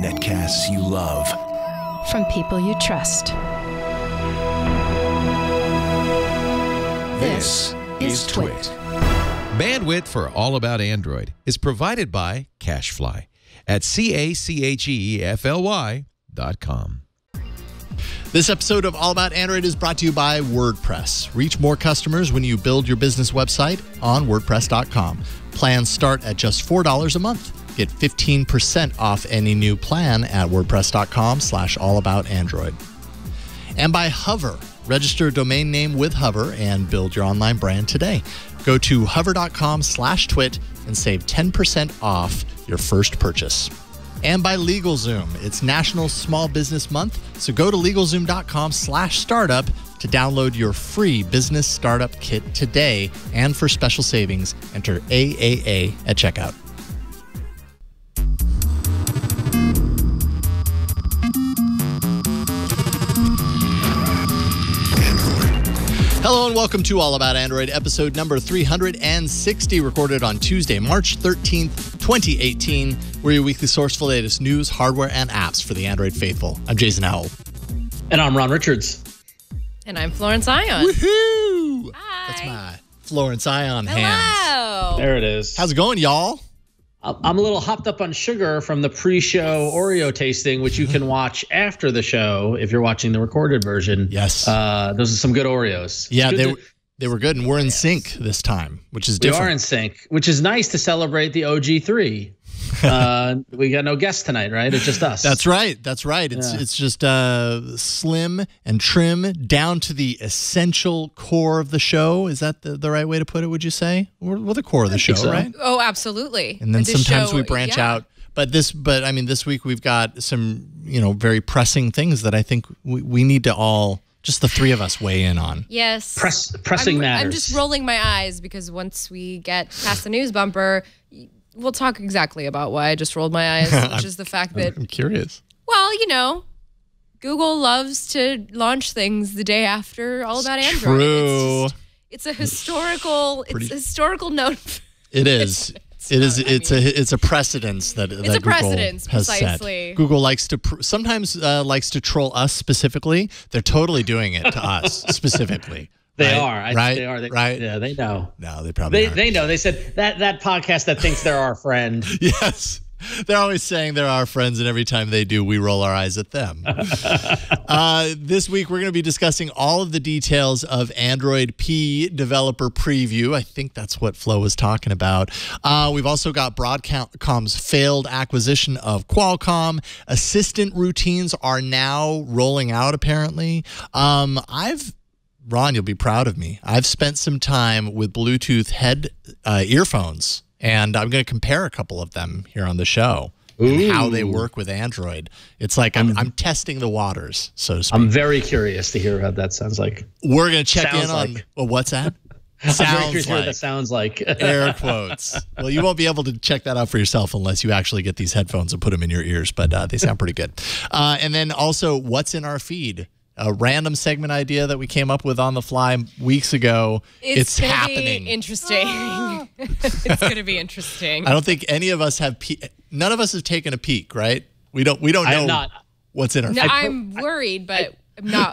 Netcasts you love. From people you trust. This is Twit. Bandwidth for All About Android is provided by CacheFly at CacheFly.com. This episode of All About Android is brought to you by WordPress. Reach more customers when you build your business website on WordPress.com. Plans start at just $4 a month. Get 15% off any new plan at WordPress.com/allaboutandroid. And by Hover. Register a domain name with Hover and build your online brand today. Go to hover.com/twit and save 10% off your first purchase. And by LegalZoom. It's National Small Business Month, so go to LegalZoom.com/startup to download your free business startup kit today. And for special savings, enter AAA at checkout. Hello and welcome to All About Android, episode number 360, recorded on Tuesday, March 13th, 2018. We're your weekly source for the latest news, hardware, and apps for the Android faithful. I'm Jason Howell. And I'm Ron Richards. And I'm Florence Ion. Woohoo! Hi. That's my Florence Ion hands. Hello. There it is. How's it going, y'all? I'm a little hopped up on sugar from the pre-show Oreo tasting, which you can watch after the show if you're watching the recorded version. Yes. Those are some good Oreos. Yeah, they were good, and we're in sync this time, which is different. We are in sync, which is nice to celebrate the OG3. We got no guests tonight, right? It's just us. That's right. It's just slim and trim down to the essential core of the show. Is that the right way to put it, would you say? We're the core of the show, so. right? Oh, absolutely. And then sometimes we branch out. But this week we've got some, very pressing things that I think we need to all, just the three of us, weigh in on. Yes. Pressing matters. I'm just rolling my eyes because once we get past the news bumper, we'll talk exactly about why I just rolled my eyes, which is the fact that... I'm curious. Well, Google loves to launch things the day after All About Android. True. It's a historical note. It is. It's a precedence that Google has precisely. set. Google likes to sometimes likes to troll us specifically. They're totally doing it to us specifically. They right? are. Right? They are. Right? Yeah, they know. No, they probably aren't. They know. They said that podcast that thinks they're our friend. Yes. They're always saying they're our friends, and every time they do, we roll our eyes at them. This week, we're going to be discussing all of the details of Android P developer preview. I think that's what Flo was talking about. We've also got Broadcom's failed acquisition of Qualcomm. Assistant routines are now rolling out, apparently. Ron, you'll be proud of me. I've spent some time with Bluetooth earphones, and I'm going to compare a couple of them here on the show and how they work with Android. It's like I'm testing the waters, so to speak. I'm very curious to hear what that sounds like. We're going to check in on what's that? Sounds like. That sounds like. Air quotes. Well, you won't be able to check that out for yourself unless you actually get these headphones and put them in your ears, but they sound pretty good. And then also, what's in our feed? A random segment idea that we came up with on the fly weeks ago. It's happening. Interesting. It's going to be interesting. I don't think any of us have. None of us have taken a peek, right? We don't know what's in our. No, feed. I'm worried, but no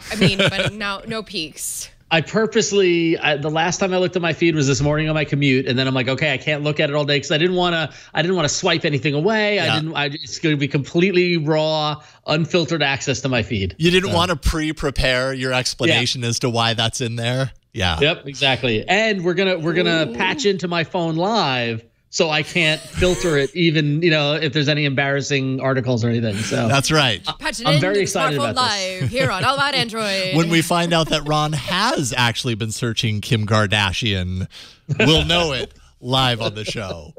peeks. I purposely, the last time I looked at my feed was this morning on my commute, and then I'm like, okay, I can't look at it all day because I didn't want to swipe anything away. Yeah. It's going to be completely raw, unfiltered access to my feed. You didn't want to pre-prepare your explanation as to why that's in there. Yeah. Yep, exactly. And we're gonna patch into my phone live, so I can't filter it even, if there's any embarrassing articles or anything. So that's right. I'm very excited about live this. Here on All About Android. When we find out that Ron has actually been searching Kim Kardashian, we'll know it live on the show.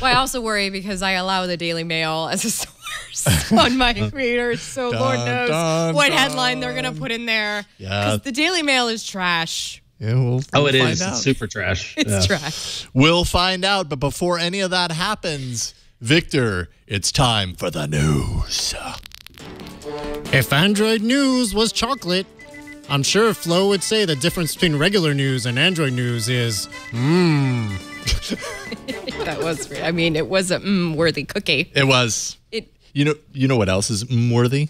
Well, I also worry because I allow the Daily Mail as a source on my readers, so Lord knows what headline they're going to put in there. Yeah. Because the Daily Mail is trash. Yeah, we'll it find is. out. It's super trash. It's trash. We'll find out. But before any of that happens, Victor, it's time for the news. If Android news was chocolate, I'm sure Flo would say the difference between regular news and Android news is, That was, I mean, it was a worthy cookie. It was. You know what else is worthy?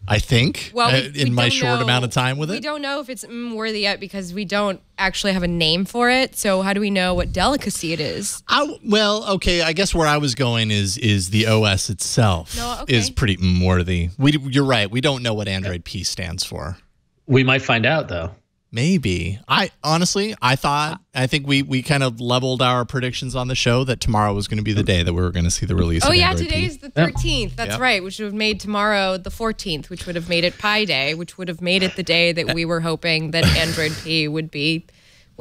I think, well, in my short amount of time with it. We don't know if it's worthy yet because we don't actually have a name for it. So how do we know what delicacy it is? Okay. I guess where I was going is the OS itself is pretty worthy. You're right. We don't know what Android P stands for. We might find out, though. Maybe. I think we kind of leveled our predictions on the show that tomorrow was going to be the day that we were going to see the release of Android P. Today's the 13th. That's right, which would have made tomorrow the 14th, which would have made it Pi Day, which would have made it the day that we were hoping that Android P would be,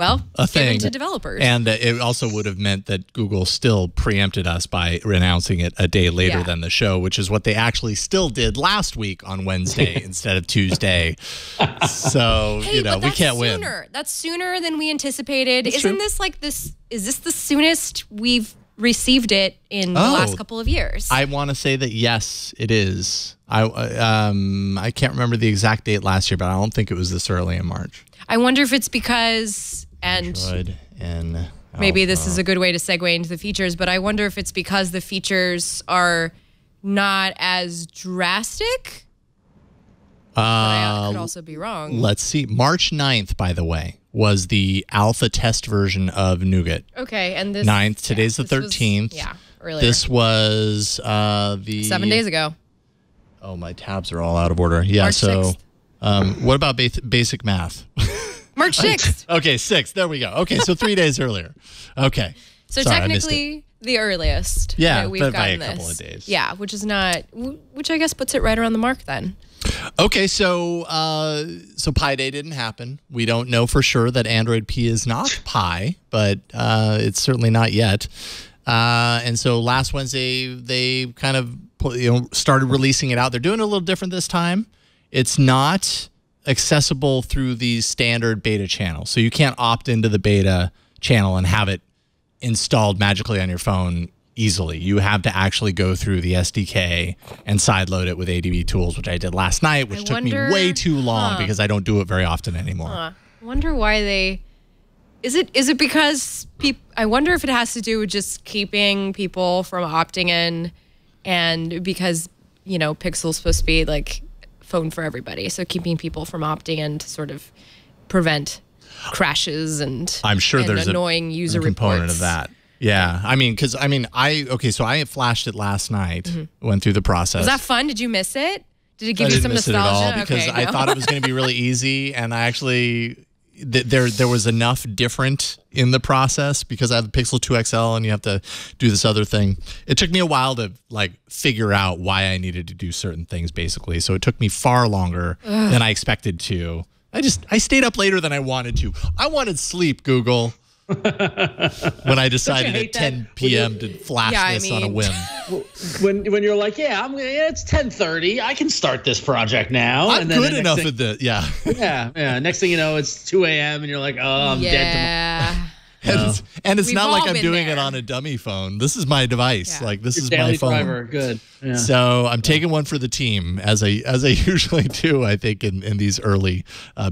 a thing given to developers. And it also would have meant that Google still preempted us by announcing it a day later than the show, which is what they actually still did last week on Wednesday instead of Tuesday. So, we can't win. That's sooner than we anticipated. That's Isn't true. this like this? Is this the soonest we've received it in the last couple of years? I want to say that yes, it is. I can't remember the exact date last year, but I don't think it was this early in March. I wonder if it's because maybe this is a good way to segue into the features, but I wonder if it's because the features are not as drastic. I could also be wrong. Let's see. March 9th, by the way, was the alpha test version of Nougat. Okay, and this 9th. Today's the 13th. Earlier. This was the 7 days ago. Oh, my tabs are all out of order. Yeah. March so, 6th. What about basic math? March 6th. Okay, 6th. There we go. Okay, so 3 days earlier. Okay. So Sorry, technically the earliest. Yeah, that we've but by gotten a couple this. of days. Yeah, which I guess puts it right around the mark then. Okay, so Pi Day didn't happen. We don't know for sure that Android P is not Pi, but it's certainly not yet. And so last Wednesday they kind of started releasing it out. They're doing it a little different this time. It's not accessible through the standard beta channel. So you can't opt into the beta channel and have it installed magically on your phone easily. You have to actually go through the SDK and sideload it with ADB tools, which I did last night, which took me way too long because I don't do it very often anymore. I wonder why they... Is it because I wonder if it has to do with just keeping people from opting in, and because, Pixel's supposed to be like phone for everybody. So keeping people from opting in to sort of prevent crashes and I'm sure there's annoying user component reports. of that. Yeah. So I flashed it last night, went through the process. Was that fun? Did you miss it? Did it give you some nostalgia? nostalgia? I didn't miss it at all because I thought it was going to be really easy, and I actually there was enough different in the process because I have the Pixel 2 XL and you have to do this other thing. It took me a while to figure out why I needed to do certain things, basically. So it took me far longer than I expected to. I stayed up later than I wanted to. I wanted sleep, Google. When I decided at 10 p.m. to flash this on a whim. When you're like, it's 10:30, I can start this project now. I'm good enough at this. Yeah. Yeah. Next thing you know, it's 2 a.m. and you're like, I'm dead tomorrow. And it's We've not like all I'm been doing there. it on a dummy phone. This is my device. Yeah. This is Daily my phone. driver. Good. Yeah. So I'm taking one for the team, as I usually do, I think, in these early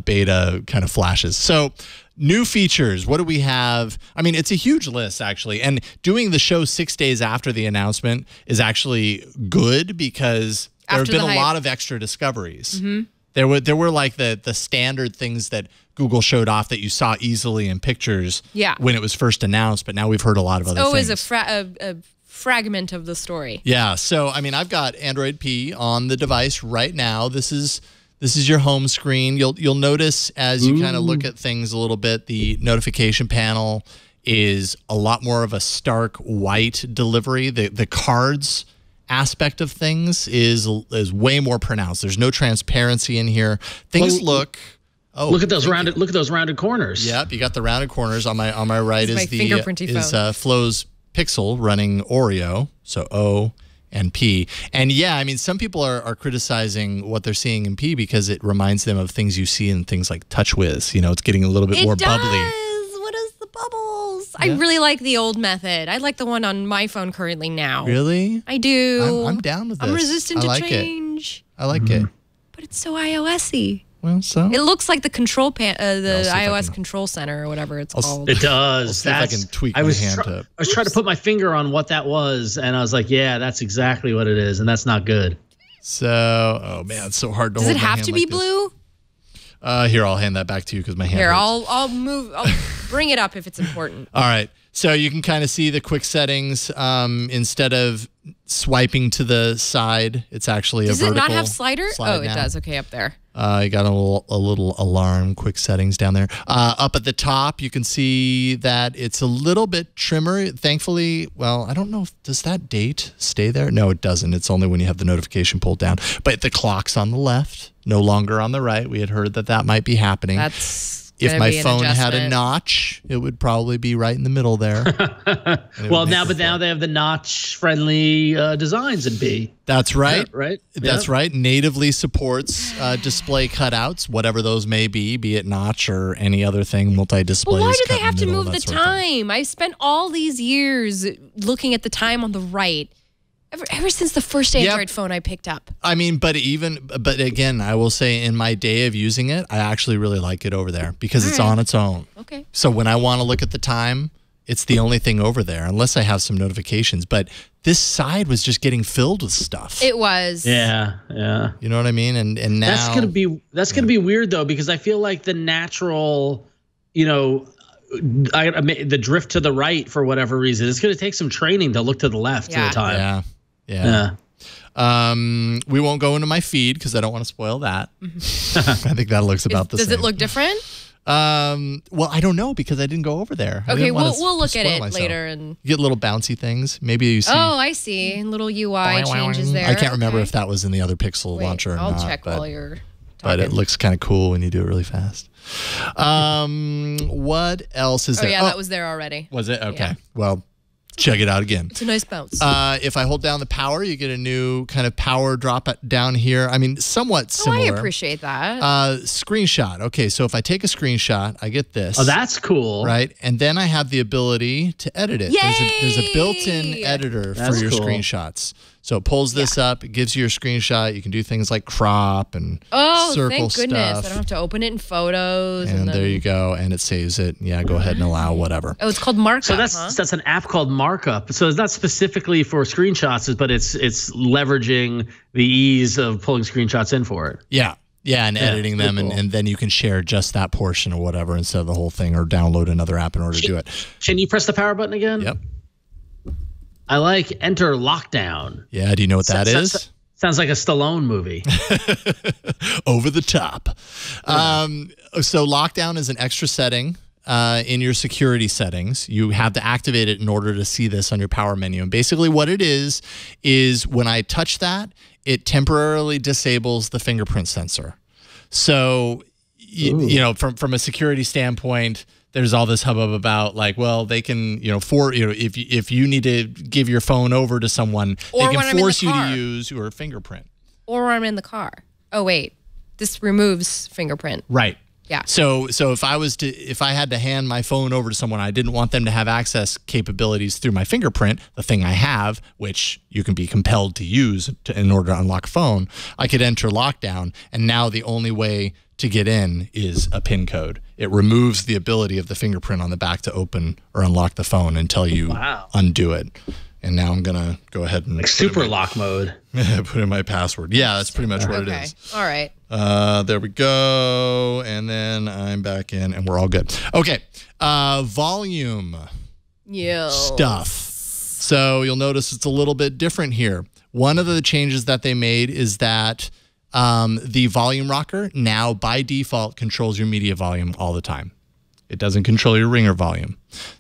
beta kind of flashes. So new features. What do we have? I mean, it's a huge list, actually. And doing the show 6 days after the announcement is actually good because there have been a lot of extra discoveries. Mm-hmm. There were like the standard things that Google showed off that you saw easily in pictures when it was first announced, but now we've heard a lot of other things. It's always a fragment of the story. Yeah, so I mean, I've got Android P on the device right now. This is your home screen. You'll notice as you kind of look at things a little bit, the notification panel is a lot more of a stark white delivery. The cards aspect of things is way more pronounced. There's no transparency in here. Things look at those rounded corners. Yep, you got the rounded corners. On my right is the fingerprinty phone. Flo's Pixel running Oreo, so O and P. And yeah, I mean, some people are criticizing what they're seeing in P because it reminds them of things you see in things like TouchWiz. It's getting a little bit more bubbly. What is the bubbles? Yeah. I really like the old method. I like the one on my phone currently now. Really? I do. I'm down with this. I'm resistant to change. I like it. But it's so iOS-y. Well, so It looks like the control the see if I iOS can- control center or whatever it's called. It does. see if I can tweak my hand I up. was trying to put my finger on what that was, and I was like, yeah, that's exactly what it is, and that's not good. So, oh man, it's so hard to Does hold it my have hand to like be this. blue? Here, I'll hand that back to you because my hand Here, hurts. I'll move. I'll bring it up if it's important. All right. So you can kind of see the quick settings. Instead of swiping to the side, it's actually Does a it vertical not have slider? slide Oh, it now. does. Okay, up there. You got a little alarm, quick settings down there. Up at the top, you can see that it's a little bit trimmer. Thankfully, well, I don't know, does that date stay there? No, it doesn't. It's only when you have the notification pulled down. But the clock's on the left, no longer on the right. We had heard that might be happening. That's If gonna my be an phone had a adjustment. notch, it would probably be right in the middle there. Well, now they have the notch-friendly designs in B. That's right. Yeah, right? That's Yeah. right. Natively supports display cutouts, whatever those may be it notch or any other thing, multi-displays. Well, why do cut they in have to middle, move that the sort of thing. time? I spent all these years looking at the time on the right. Ever since the first Android phone I picked up. I mean, but again, I will say in my day of using it, I actually really like it over there because it's on its own. Okay. So when I want to look at the time, it's the only thing over there, unless I have some notifications. But this side was just getting filled with stuff. It was. Yeah. You know what I mean? And now That's gonna be weird though, because I feel like the natural, the drift to the right for whatever reason, it's gonna take some training to look to the left to the time. Yeah. We won't go into my feed because I don't want to spoil that. I think that looks about the same. Does it look different? Well, I don't know because I didn't go over there. I Okay, didn't wanna we'll look at spoil it myself. later. And You get little bouncy things. Maybe you see. oh, I see. Little UI changes there. I can't remember Okay. if that was in the other Pixel Wait, launcher or I'll not. check but, while you're but talking. it looks kind of cool when you do it really fast. What else is Oh there? yeah, that was there already. Was it? Okay. Yeah. Well, check it out again. It's a nice bounce. If I hold down the power, you get a new kind of power drop down here. I mean, somewhat similar. I appreciate that. Screenshot. Okay, so if I take a screenshot, I get this. Oh, that's cool. Right, and then I have the ability to edit it. There's a built-in editor for That's your cool. screenshots. So it pulls this up, it gives you your screenshot. You can do things like crop and oh, circle thank goodness. stuff. I don't have to open it in photos. And And then, there you go, and it saves it. Yeah, go ahead and allow whatever. Oh, it's called Markup, So that's huh? that's an app called Markup. So it's not specifically for screenshots, but it's leveraging the ease of pulling screenshots in for it. Yeah, and editing them, cool. and then you can share just that portion or whatever instead of the whole thing, or download another app in order to do it. Can you press the power button again? Yep. I like Enter Lockdown. Yeah, do you know what that is? Sounds like a Stallone movie. Over the top. So lockdown is an extra setting in your security settings. You have to activate it in order to see this on your power menu. And basically what it is when I touch that, it temporarily disables the fingerprint sensor. So, you know, from a security standpoint, there's all this hubbub about like, well, they can, if you need to give your phone over to someone, Or they when I'm can in the force you to car. use your fingerprint. Or I'm in the car. Oh, wait. This removes fingerprint. Right. Yeah. So if I had to hand my phone over to someone, I didn't want them to have access capabilities through my fingerprint, the thing I have, which you can be compelled to use in order to unlock a phone, I could enter lockdown, and now the only way to get in is a PIN code. It removes the ability of the fingerprint on the back to open or unlock the phone until you undo it. And now I'm going to go ahead and Like super lock mode. put in my password. Yeah, that's pretty much what it Okay. is. All right. There we go. And then I'm back in and we're all good. Okay. Volume Yeah. stuff. So you'll notice it's a little bit different here. One of the changes that they made is that the volume rocker now by default controls your media volume all the time. It doesn't control your ringer volume.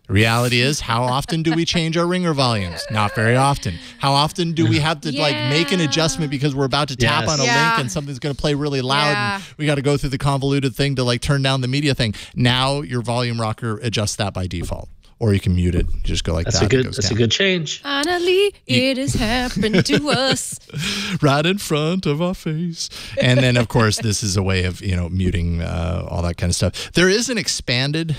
The reality is, how often do we change our ringer volumes? Not very often. How often do we have to make an adjustment because we're about to tap on a link and something's going to play really loud and we got to go through the convoluted thing to like turn down the media thing. Now your volume rocker adjusts that by default. Or you can mute it. You just go like That's that. a good change. Finally, it has happened to us. Right in front of our face. And then, of course, this is a way of, muting all that kind of stuff. There is an expanded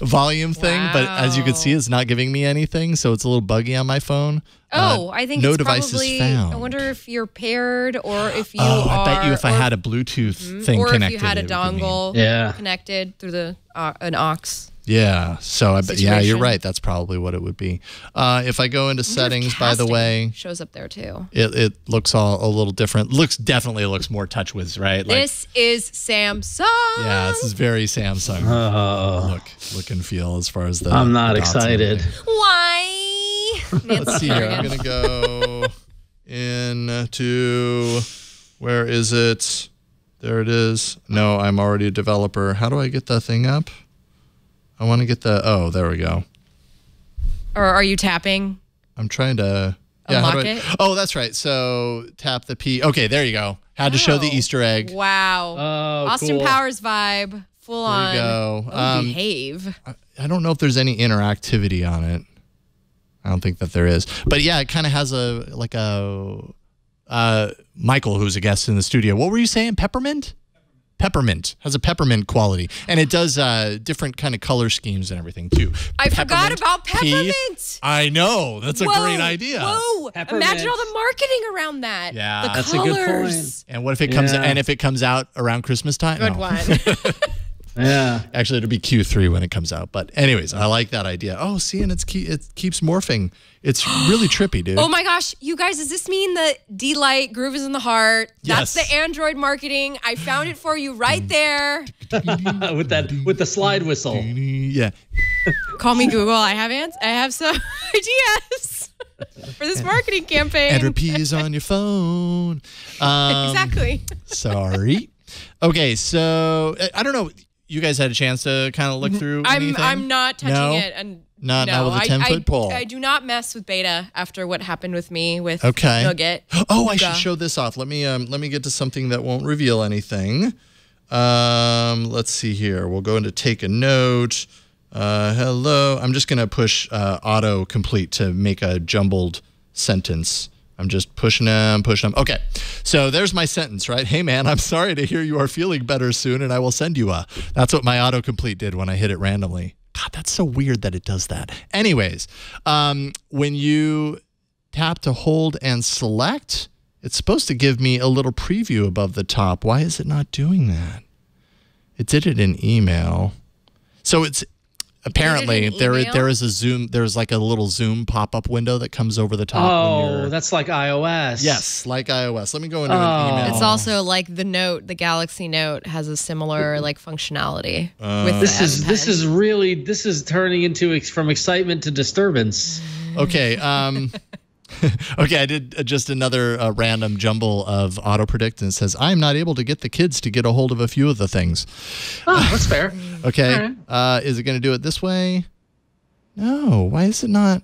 volume thing, but as you can see, it's not giving me anything. So it's a little buggy on my phone. Oh, I think no it's devices probably, found. I wonder if you're paired or if you I bet you are, if I had a Bluetooth thing or connected. if you had a it would be mean. dongle connected through the an aux. Yeah, so I bet. Yeah, you're Situation. right. That's probably what it would be. If I go into settings, by the Casting way, shows up there too. it looks all a little different. Definitely looks more TouchWiz, right? Like, This is Samsung. yeah, this is very Samsung look and feel as far as the. I'm not the dots and excited. everything. Why? Let's see here. I'm gonna go into where is it? There it is. No, I'm already a developer. How do I get the thing up? I want to get the. Oh, there we go. Or are you tapping? I'm trying to. Yeah, Unlock it? Oh, that's right. So tap the P. Okay, there you go. Had to show the Easter egg. Wow. Oh, Austin cool. Powers vibe. Full There on. you go. Oh, behave. I don't know if there's any interactivity on it. I don't think that there is. But yeah, it kind of has a Michael, who's a guest in the studio. What were you saying? Peppermint? Peppermint. Has a peppermint quality. And it does different kind of color schemes and everything too. I forgot about peppermint. I know. That's a great idea. Whoa. Peppermint. Imagine all the marketing around that. Yeah. The That's a good colors. point. And what if it comes Yeah. and if it comes out around Christmas time? Good No. one. Yeah. Actually, it'll be Q3 when it comes out. But anyways, I like that idea. Oh, see, and it keeps morphing. It's really trippy, dude. Oh my gosh, you guys, does this mean that D-Light, Groove is in the Heart? That's Yes. the Android marketing. I found it for you right there. with the slide whistle. Yeah. Call me Google. I have some ideas for this marketing campaign. Android P is on your phone. Exactly. Sorry. Okay, so I don't know. You guys had a chance to kind of look through anything? I'm not touching No? it, and Not no, with a 10-foot pole. I do not mess with beta after what happened with me with Okay. Nugget. Oh, I should Nuga. show this off. Let me get to something that won't reveal anything. Let's see here. We'll go into take a note. Hello. I'm just gonna push auto complete to make a jumbled sentence. I'm just pushing them. Okay. So there's my sentence, right? Hey man, I'm sorry to hear you are feeling better soon, and I will send you a. That's what my autocomplete did when I hit it randomly. God, that's so weird that it does that. Anyways, when you tap to hold and select, it's supposed to give me a little preview above the top. Why is it not doing that? It did it in email. So it's apparently there is a Zoom. There's like a little Zoom pop-up window that comes over the top. Oh, that's like iOS. Yes, like iOS. Let me go into an email. It's also like the Note, the Galaxy Note has a similar like functionality. With This is turning into from excitement to disturbance. Okay. Okay, I did just another random jumble of auto predict, and it says I'm not able to get the kids to get a hold of a few of the things. Oh, that's fair. Okay, All is it going to do it this way? No. Why is it not?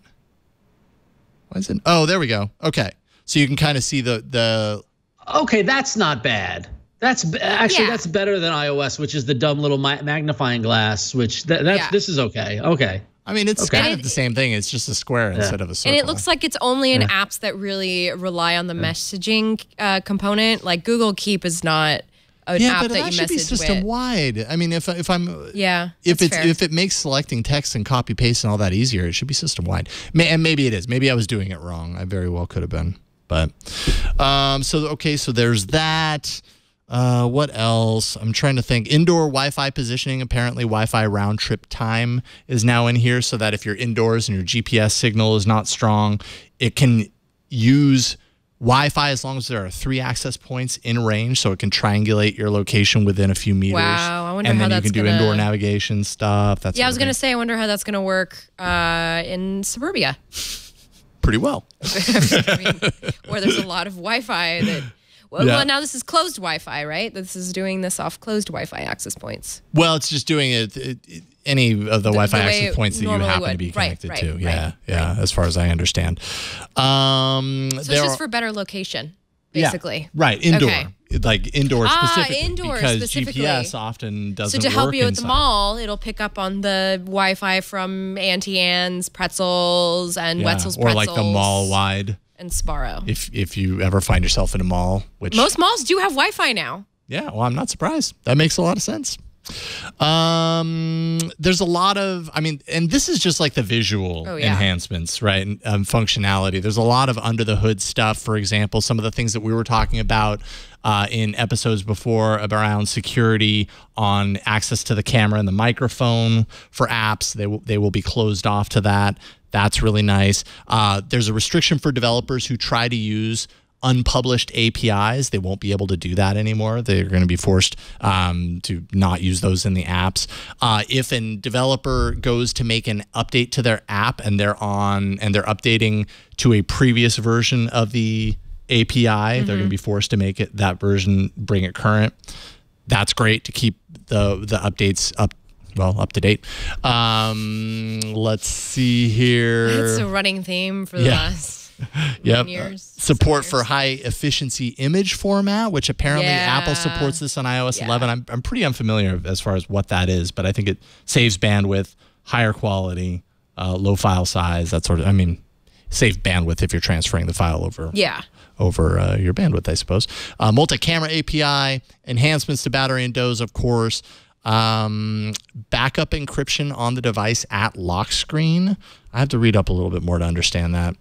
Why is it? Oh, there we go. Okay, so you can kind of see the. Okay, that's not bad. That's better than iOS, which is the dumb little magnifying glass. Which this is okay. Okay. I mean, it's kind of the same thing. It's just a square instead of a circle. And it looks like it's only in apps that really rely on the messaging component. Like Google Keep is not an app but that that you should be message system with. wide. I mean, if I'm that's fair. if it makes selecting text and copy paste and all that easier, it should be system wide. And maybe it is. Maybe I was doing it wrong. I very well could have been. But so there's that. What else? I'm trying to think. Indoor Wi-Fi positioning. Apparently, Wi-Fi round trip time is now in here, so that if you're indoors and your GPS signal is not strong, it can use Wi-Fi as long as there are 3 access points in range, so it can triangulate your location within a few meters. Wow, I wonder and how then that's you can do gonna- indoor navigation stuff. That's Yeah, I was gonna say, I wonder how that's gonna work in suburbia, pretty well. I mean, where there's a lot of Wi-Fi that. Well, now this is closed Wi-Fi, right? This is doing this off closed Wi-Fi access points. Well, it's just doing any of the Wi-Fi way access it points that you normally happen to would. be Right, connected right, to. right, Yeah, as far as I understand. So it's just for better location, basically. Yeah, right, indoor. Okay. Like indoor specifically. Indoor because specifically. GPS often doesn't So to work help you at inside. the mall, it'll pick up on the Wi-Fi from Auntie Anne's Pretzels and Wetzel's or Pretzels. like the mall wide. And Sparrow. If you ever find yourself in a mall, which Most malls do have Wi-Fi now. yeah, well, I'm not surprised. That makes a lot of sense. There's a lot of, I mean, and this is just like the visual enhancements, right? And functionality. There's a lot of under the hood stuff. For example, some of the things that we were talking about in episodes before around security on access to the camera and the microphone for apps. They will be closed off to that. That's really nice. There's a restriction for developers who try to use unpublished APIs. They won't be able to do that anymore. They're going to be forced to not use those in the apps. If a developer goes to make an update to their app and they're updating to a previous version of the API, they're going to be forced to make it that version, bring it current. That's great to keep the updates up to date. Let's see here. It's a running theme for the last years. Support for high efficiency image format, which apparently Apple supports this on iOS 11. I'm pretty unfamiliar as far as what that is, but I think it saves bandwidth, higher quality, low file size, that sort of, I mean, save bandwidth if you're transferring the file over. Over your bandwidth, I suppose. Multi-camera API, enhancements to battery and DOS, of course. Backup encryption on the device at lock screen. I have to read up a little bit more to understand that.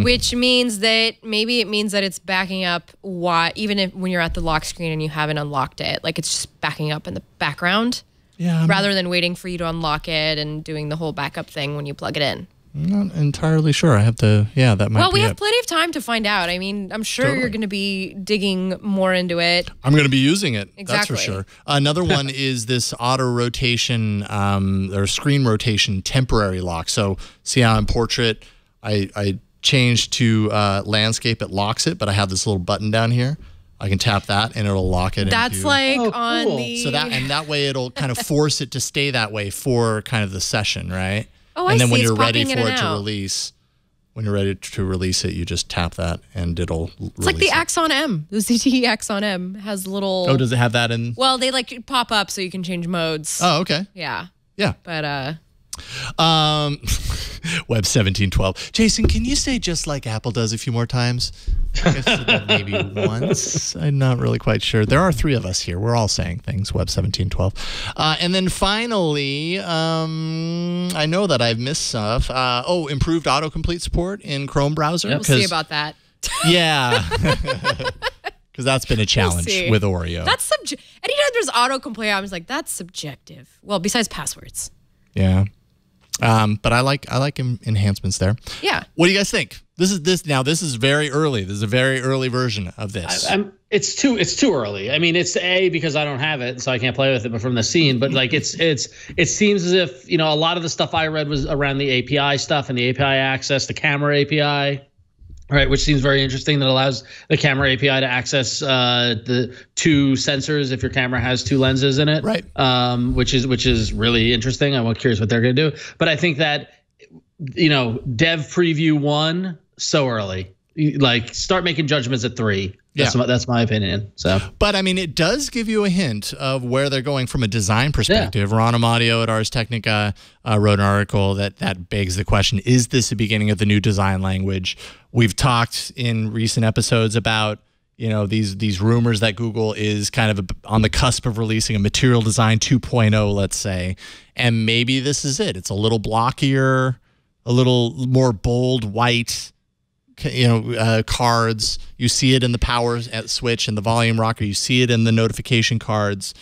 Which means that maybe it means that it's backing up even if when you're at the lock screen and you haven't unlocked it, like it's just backing up in the background. Yeah. Rather than waiting for you to unlock it and doing the whole backup thing when you plug it in. I'm not entirely sure. I have to, that might be Well, we have plenty of time to find out. I mean, I'm sure you're going to be digging more into it. I'm going to be using it. Exactly. That's for sure. Another one is this auto rotation or screen rotation temporary lock. So see how in portrait, I changed to landscape, it locks it, but I have this little button down here. I can tap that and it'll lock it. That's like on cool. the... So that way it'll kind of force it to stay that way for kind of the session, right? Oh, and then when it's you're ready popping for in it and to out. release, it, you just tap that and it'll release. It's like the Axon M. The ZTE Axon M has little... Oh, does it have that in? Well, they like pop up so you can change modes. Oh, okay. Yeah. Yeah. But Web 1712. Jason, can you say just like Apple does a few more times? I said that maybe once. I'm not really quite sure. There are three of us here. We're all saying things. Web 1712. And then finally, I know that I've missed stuff. Improved autocomplete support in Chrome browser. we'll see about that. Yeah. Because that's been a challenge with Oreo. That's subjective. Anytime there's autocomplete, I was like, that's subjective. Well, besides passwords. Yeah. But I like enhancements there. Yeah. What do you guys think? This is very early. This is a very early version of this. It's too early. I mean, it's because I don't have it, so I can't play with it. But from the scene, but like it seems as if a lot of the stuff I read was around the API stuff and the API access, the camera API. Right, which seems very interesting. That allows the camera API to access the two sensors if your camera has two lenses in it. Right. Which is really interesting. I'm curious what they're going to do. But I think that Dev Preview 1 so early. Like start making judgments at 3. That's my opinion. So, but I mean, it does give you a hint of where they're going from a design perspective. Ron Amadio at Ars Technica wrote an article that begs the question: is this the beginning of the new design language? We've talked in recent episodes about these rumors that Google is kind of on the cusp of releasing a material design 2.0, let's say, and maybe this is it. It's a little blockier, a little more bold white. Cards. You see it in the power switch and the volume rocker. You see it in the notification cards.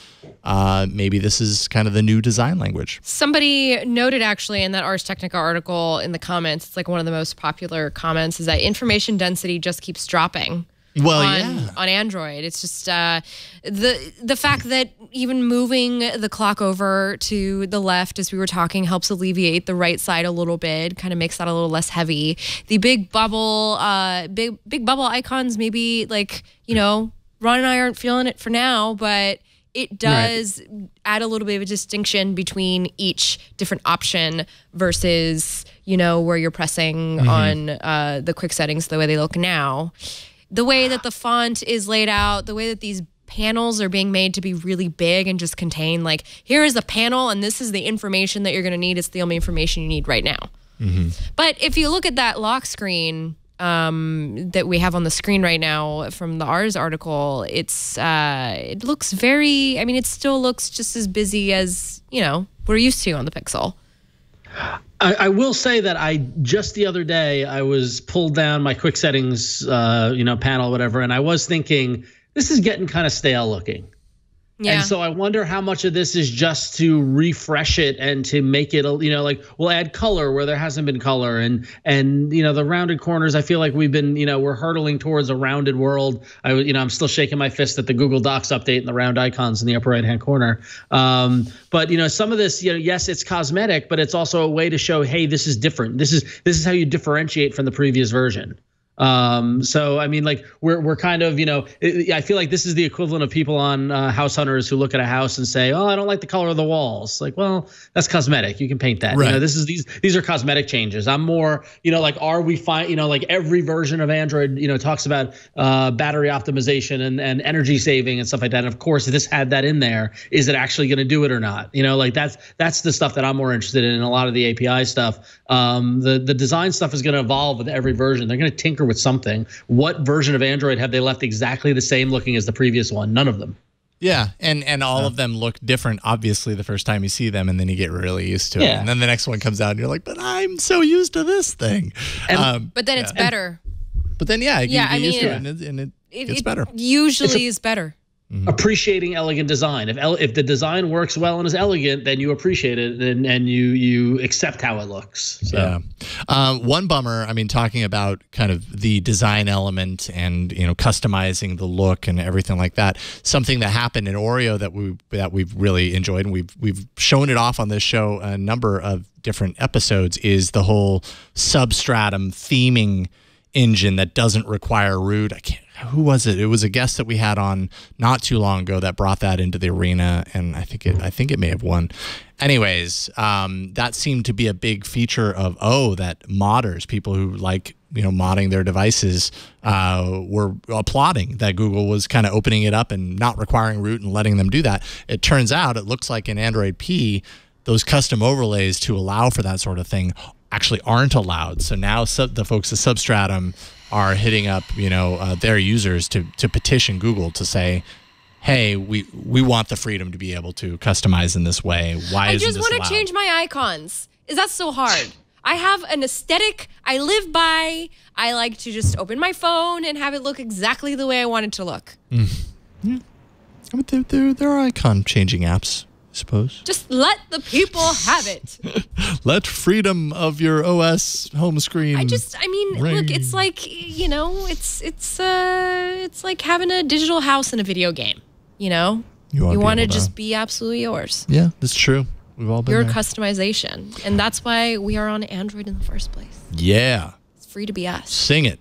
Maybe this is kind of the new design language. Somebody noted actually in that Ars Technica article in the comments, it's like one of the most popular comments, is that information density just keeps dropping. On Android. It's just the fact that even moving the clock over to the left, as we were talking, helps alleviate the right side a little bit, kind of makes that a little less heavy. The big bubble icons, maybe like, Ron and I aren't feeling it for now, but it does add a little bit of a distinction between each different option versus, where you're pressing on the quick settings the way they look now. The way that the font is laid out, the way that these panels are being made to be really big and just contain, like, here is a panel and this is the information that you're going to need. It's the only information you need right now. But if you look at that lock screen, that we have on the screen right now from the Ars article, it looks very, I mean, it still looks just as busy as, we're used to on the Pixel. I will say that just the other day, I was pulled down my quick settings, panel, whatever, and I was thinking, this is getting kind of stale looking. Yeah. And so I wonder how much of this is just to refresh it and to make it, like we'll add color where there hasn't been color, and the rounded corners. I feel like we've been, we're hurtling towards a rounded world. I'm still shaking my fist at the Google Docs update and the round icons in the upper right hand corner. But some of this, yes, it's cosmetic, but it's also a way to show, hey, this is different. This is how you differentiate from the previous version. So I mean, like we're kind of, I feel like this is the equivalent of people on House Hunters who look at a house and say, oh, I don't like the color of the walls. Like, well, that's cosmetic. You can paint that. Right. These are cosmetic changes. I'm more, like, are we fine? Like every version of Android, talks about battery optimization and energy saving and stuff like that. And of course, if this had that in there, is it actually going to do it or not? Like that's the stuff that I'm more interested in. A lot of the API stuff. The design stuff is going to evolve with every version. They're going to tinker with something. What version of Android have they left exactly the same looking as the previous one? None of them. Yeah, and all of them look different, obviously, the first time you see them, and then you get really used to it. And then the next one comes out, and you're like, but I'm so used to this thing. But then it's better. But then, you get used to it, and it gets better. Usually is better. Mm-hmm. Appreciating elegant design. If the design works well and is elegant, then you appreciate it and you accept how it looks. So. Yeah. One bummer, I mean, talking about kind of the design element and customizing the look and everything like that. Something that happened in Oreo that we've really enjoyed, and we've shown it off on this show a number of different episodes, is the whole substratum theming engine that doesn't require root. Who was it? It was a guest that we had on not too long ago that brought that into the arena, and I think it may have won. Anyways, that seemed to be a big feature of that modders, people who like modding their devices, were applauding that Google was kind of opening it up and not requiring root and letting them do that. It turns out, it looks like in Android P, those custom overlays to allow for that sort of thing actually aren't allowed. So now the folks at Substratum are hitting up, their users to petition Google to say, hey, we want the freedom to be able to customize in this way. Why isn't this allowed? I just want to change my icons. Is that so hard? I have an aesthetic I live by. I like to just open my phone and have it look exactly the way I want it to look. Yeah. But there are icon changing apps, I suppose. Just let the people have it. Let freedom of your OS home screen. Look, it's like, it's like having a digital house in a video game, You want to just be absolutely yours. Yeah, that's true. We've all been your there. Customization. And that's why we are on Android in the first place. Yeah. It's free to be us. Sing it.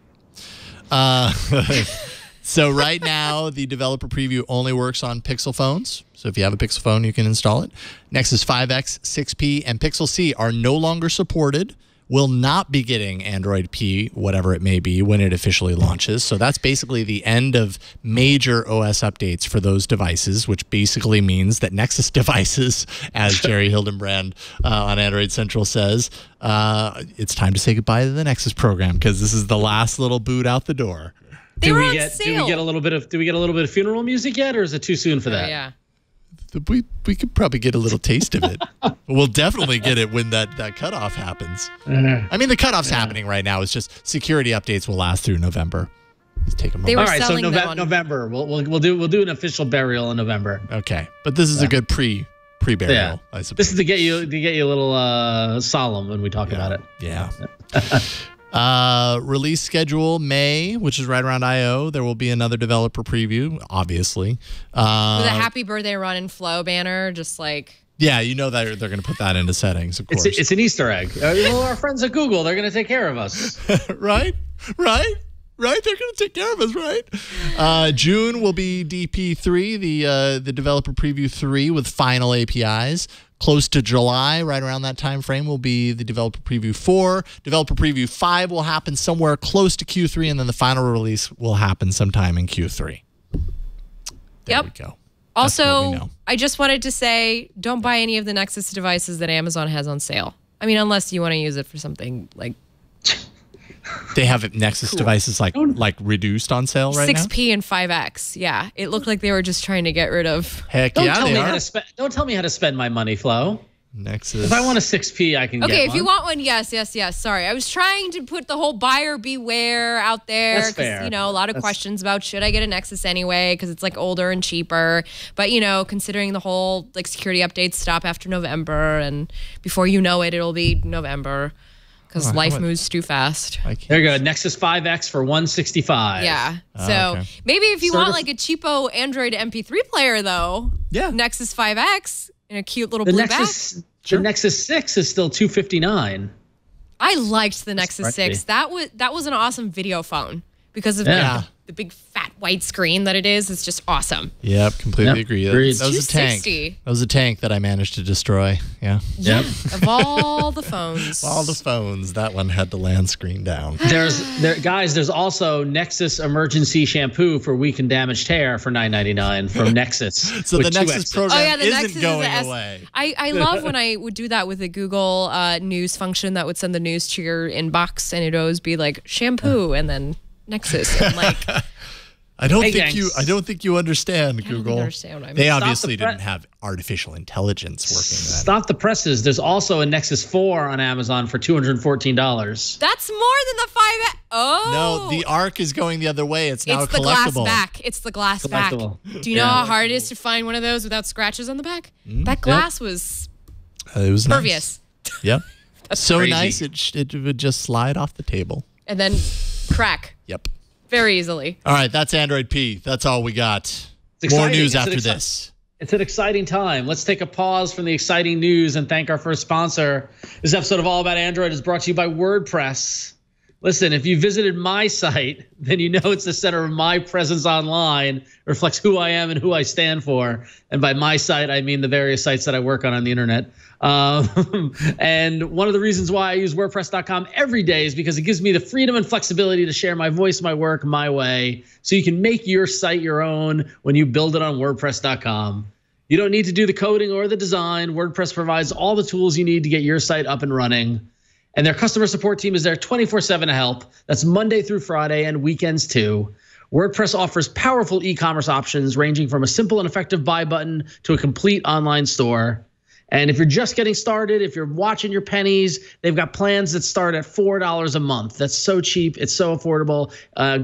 So right now, the developer preview only works on Pixel phones. So if you have a Pixel phone, you can install it. Nexus 5X, 6P, and Pixel C are no longer supported. Will not be getting Android P, whatever it may be, when it officially launches. So that's basically the end of major OS updates for those devices, which basically means that Nexus devices, as Jerry Hildenbrand on Android Central says, it's time to say goodbye to the Nexus program because this is the last little boot out the door. Do we get a little bit of funeral music yet, or is it too soon for that? Yeah. We could probably get a little taste of it. We'll definitely get it when that cutoff happens. I mean, the cutoff's happening right now. It's just security updates will last through November. Let's take a moment. All right, so November. We'll do an official burial in November. Okay, but this is a good pre-burial. I suppose. This is to get you a little solemn when we talk about it. Yeah. Release schedule May, which is right around I/O. There will be another developer preview, obviously. With a happy birthday run and flow banner, just like. Yeah, that they're going to put that into settings, of course. It's an Easter egg. Well, our friends at Google, they're going to take care of us. Right. They're going to take care of us, right? June will be DP3, the developer preview 3 with final APIs. Close to July, right around that time frame, will be the developer preview 4. Developer preview 5 will happen somewhere close to Q3, and then the final release will happen sometime in Q3. There we go. Also, I just wanted to say, don't buy any of the Nexus devices that Amazon has on sale. I mean, unless you want to use it for something like They have Nexus devices like reduced on sale right now. 6P and 5X. Yeah, it looked like they were just trying to get rid of. Heck Don't yeah, tell they me are. how to don't tell me how to spend my money, Flo. Nexus. If I want a 6P, I can get one. Okay, if you want one, yes. Sorry, I was trying to put the whole buyer beware out there. That's fair. You know, a lot of questions about should I get a Nexus anyway because it's like older and cheaper. But you know, considering the whole like security updates stop after November, and before you know it, it'll be November because life moves too fast. There you go, Nexus 5X for $165. Yeah. So okay. maybe if you want like a cheapo Android MP3 player, though, Nexus 5X in a cute little blue back. The Nexus 6 is still $259. I liked the Nexus 6. That was an awesome video phone because of the big fat white screen that it is. It's just awesome. Yep, completely agree. That was a tank. $260. That was a tank that I managed to destroy. Yeah. Yep. Of all the phones. All the phones, that one had the land screen down. There's also Nexus emergency shampoo for weak and damaged hair for $9.99 from Nexus. So the with Nexus 2Xs. program the isn't Nexus going is away. I love when I would do that with the Google News function that would send the news to your inbox, and it'd always be like shampoo and then Nexus. And like, I don't think you understand, Google. understand what I mean. They obviously didn't have artificial intelligence working then. Stop the presses. There's also a Nexus 4 on Amazon for $214. That's more than the 5. Oh. No, the Arc is going the other way. It's now It's the collectible. glass back. It's the glass back. Collectible. Do you know how hard it is to find one of those without scratches on the back? That glass was It was pervious. Nice. Yep. So crazy. nice it would just slide off the table. And then crack Yep. very easily. All right, that's Android P. That's all we got. It's More exciting. news It's after this. It's an exciting time. Let's take a pause from the exciting news and thank our first sponsor. This episode of All About Android is brought to you by WordPress. Listen, if you visited my site, then you know it's the center of my presence online. It reflects who I am and who I stand for. And by my site, I mean the various sites that I work on the internet. And one of the reasons why I use WordPress.com every day is because it gives me the freedom and flexibility to share my voice, my work, my way. So you can make your site your own when you build it on WordPress.com. You don't need to do the coding or the design. WordPress provides all the tools you need to get your site up and running. And their customer support team is there 24/7 to help. That's Monday through Friday and weekends too. WordPress offers powerful e-commerce options ranging from a simple and effective buy button to a complete online store. And if you're just getting started, if you're watching your pennies, they've got plans that start at $4 a month. That's so cheap. It's so affordable.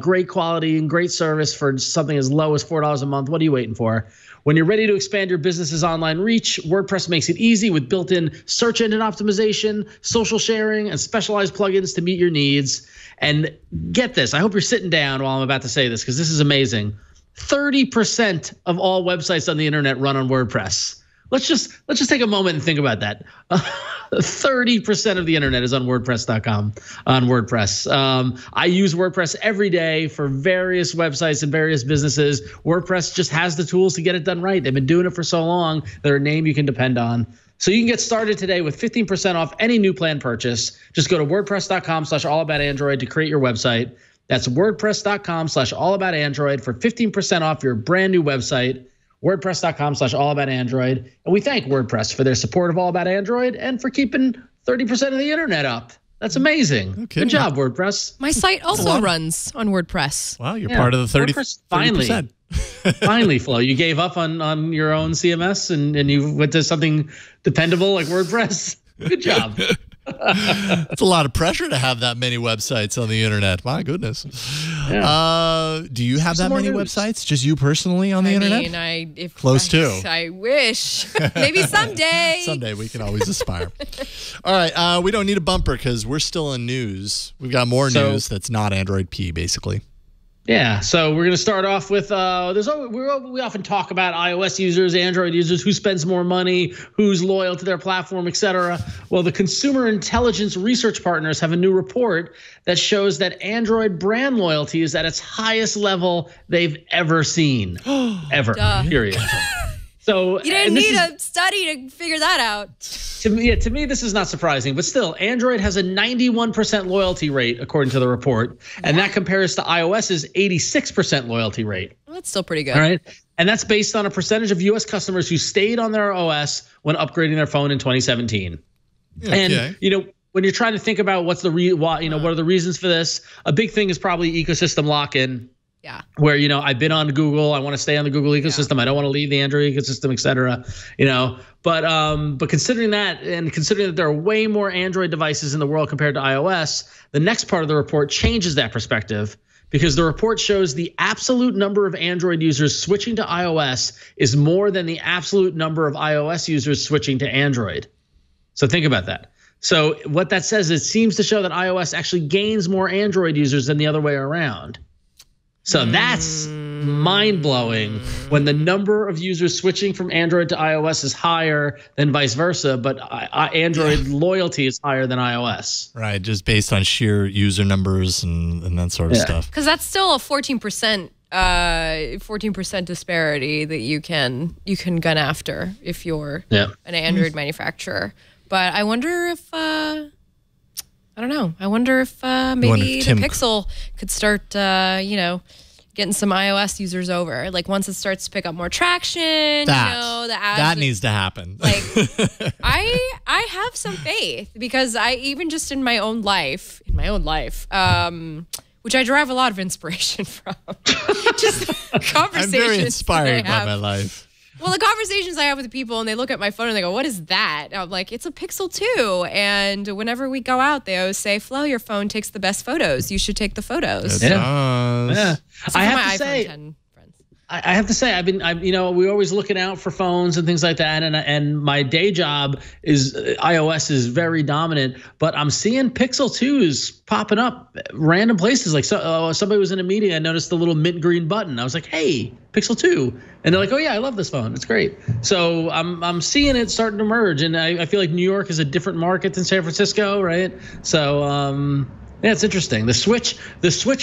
Great quality and great service for something as low as $4 a month. What are you waiting for? When you're ready to expand your business's online reach, WordPress makes it easy with built-in search engine optimization, social sharing, and specialized plugins to meet your needs. And get this, I hope you're sitting down while I'm about to say this because this is amazing. 30% of all websites on the internet run on WordPress. Let's just take a moment and think about that. 30% of the internet is on WordPress.com, on WordPress. I use WordPress every day for various websites and various businesses. WordPress just has the tools to get it done right. They've been doing it for so long. They're a name you can depend on. So you can get started today with 15% off any new plan purchase. Just go to WordPress.com/allaboutandroid to create your website. That's WordPress.com/allaboutandroid for 15% off your brand new website. WordPress.com/allaboutandroid. And we thank WordPress for their support of All About Android and for keeping 30% of the internet up. That's amazing. Okay. Good job, WordPress. My site also runs on WordPress. Wow, you're part of the 30%. Finally, Flo, you gave up on your own CMS and you went to something dependable like WordPress. Good job. It's a lot of pressure to have that many websites on the internet. My goodness. Yeah. Do you have that many websites? Just you personally on the internet? I wish. Maybe someday. Someday we can always aspire. All right. We don't need a bumper because we're still in news. We've got more news that's not Android P, basically. Yeah, so we're going to start off with we often talk about iOS users, Android users, who spends more money, who's loyal to their platform, etc. Well, the Consumer Intelligence Research Partners have a new report that shows that Android brand loyalty is at its highest level they've ever seen, ever. Period. So you didn't need a study to figure that out. To me, this is not surprising, but still, Android has a 91% loyalty rate, according to the report, and that compares to iOS's 86% loyalty rate. Well, that's still pretty good. All right, and that's based on a percentage of U.S. customers who stayed on their OS when upgrading their phone in 2017. Okay. And when you're trying to think about what's the what are the reasons for this, a big thing is probably ecosystem lock-in. Yeah. Where, I've been on Google, I want to stay on the Google ecosystem. I don't want to leave the Android ecosystem, et cetera, but considering that, and considering that there are way more Android devices in the world compared to iOS, the next part of the report changes that perspective, because the report shows the absolute number of Android users switching to iOS is more than the absolute number of iOS users switching to Android. So think about that. So what that says, it seems to show that iOS actually gains more Android users than the other way around. So that's mind-blowing when the number of users switching from Android to iOS is higher than vice versa, but Android loyalty is higher than iOS. Right, just based on sheer user numbers and that sort of stuff. Because that's still a 14% disparity that you can gun after if you're an Android manufacturer. But I wonder if I don't know. I wonder if maybe the Pixel could start, getting some iOS users over. Like once it starts to pick up more traction, the ads. That needs to happen. Like I have some faith, because I even just in my own life, which I derive a lot of inspiration from. Just conversations. I'm very inspired by my life. Well, the conversations I have with people, and they look at my phone and they go, "What is that?" And I'm like, "It's a Pixel 2." And whenever we go out, they always say, "Flo, your phone takes the best photos. You should take the photos." Yeah. I have to say, friends. I have to say, we're always looking out for phones and things like that, and my day job is iOS is very dominant, but I'm seeing Pixel 2s popping up random places. Like somebody was in a meeting, I noticed the little mint green button. I was like, "Hey, Pixel 2," and they're like, "Oh yeah, I love this phone. It's great." So I'm seeing it starting to merge, and I feel like New York is a different market than San Francisco, right? So yeah, it's interesting. The switch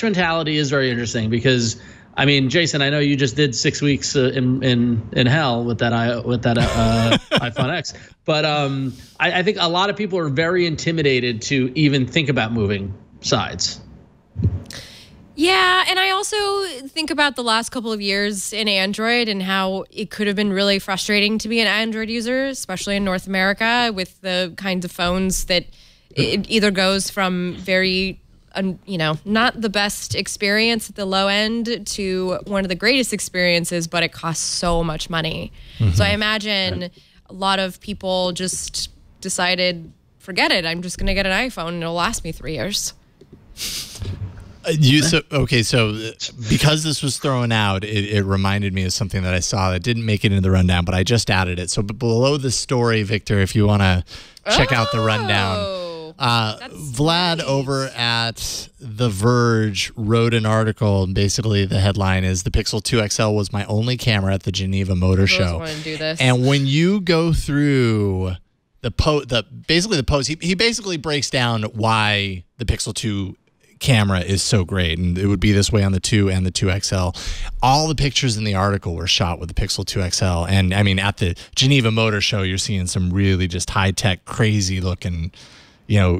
mentality is very interesting, because Jason, I know you just did 6 weeks in hell with that iPhone X, but I think a lot of people are very intimidated to even think about moving sides. Yeah, and I also think about the last couple of years in Android and how it could have been really frustrating to be an Android user, especially in North America, with the kinds of phones that it either goes from very not the best experience at the low end to one of the greatest experiences, but it costs so much money. So I imagine a lot of people just decided, forget it, I'm just going to get an iPhone and it'll last me 3 years. So because this was thrown out, it reminded me of something that I saw that didn't make it into the rundown, but I just added it. So below the story, Victor, if you want to check out the rundown. Vlad over at The Verge wrote an article, and basically the headline is, "The Pixel 2 XL was my only camera at the Geneva Motor Show." Want to do this. And when you go through the post, he basically breaks down why the Pixel 2 camera is so great, and it would be this way on the 2 and the 2 XL. All the pictures in the article were shot with the Pixel 2 XL, and at the Geneva Motor Show, you're seeing some really just high-tech, crazy-looking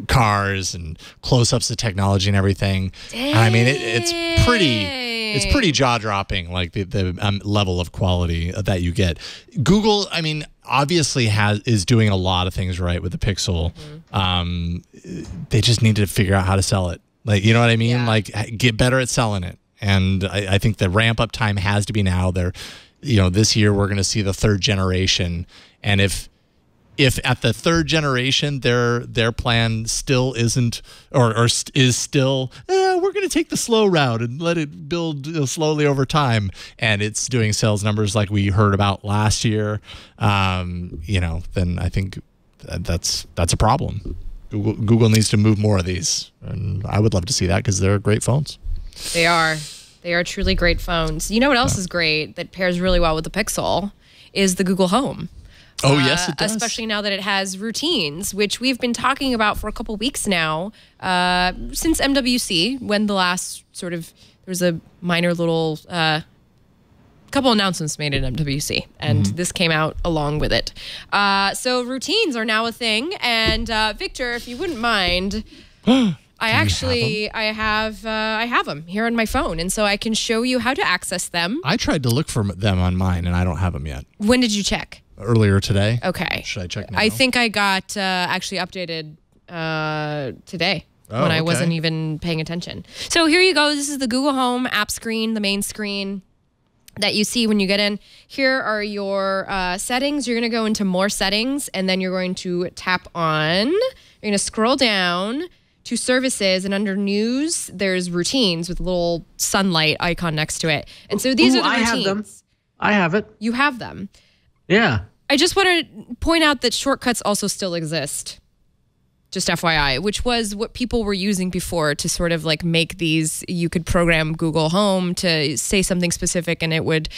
cars and close-ups of technology and everything. Dang. It's pretty jaw-dropping, like the level of quality that you get. Google, obviously is doing a lot of things right with the Pixel. They just need to figure out how to sell it. Like, you know what I mean? Yeah. Like, get better at selling it. And I think the ramp-up time has to be now. This year we're going to see the 3rd generation, and if at the 3rd generation their plan still isn't or is still we're going to take the slow route and let it build slowly over time, and it's doing sales numbers like we heard about last year, then I think that's a problem. Google needs to move more of these, and I would love to see that because they're great phones. They are truly great phones. You know what else is great that pairs really well with the Pixel is the Google Home. Oh, yes, it does. Especially now that it has routines, which we've been talking about for a couple weeks now, since MWC, when the last there was a minor little couple announcements made at MWC, and this came out along with it. So routines are now a thing, and Victor, if you wouldn't mind, I have them here on my phone, and so I can show you how to access them. I tried to look for them on mine, and I don't have them yet. When did you check? Earlier today. Okay. Should I check now? I think I got actually updated today Oh, when I okay. wasn't even paying attention. So here you go. This is the Google Home app screen, the main screen that you see when you get in. Here are your settings. You're going to go into more settings, and then you're going to tap on. You're going to scroll down to services, and under news, there's routines with a little sunlight icon next to it. And so these are the routines. I have them. I have it. You have them. Yeah. I just want to point out that shortcuts also still exist. Just FYI, which was what people were using before to sort of like make these. You could program Google Home to say something specific, and it would.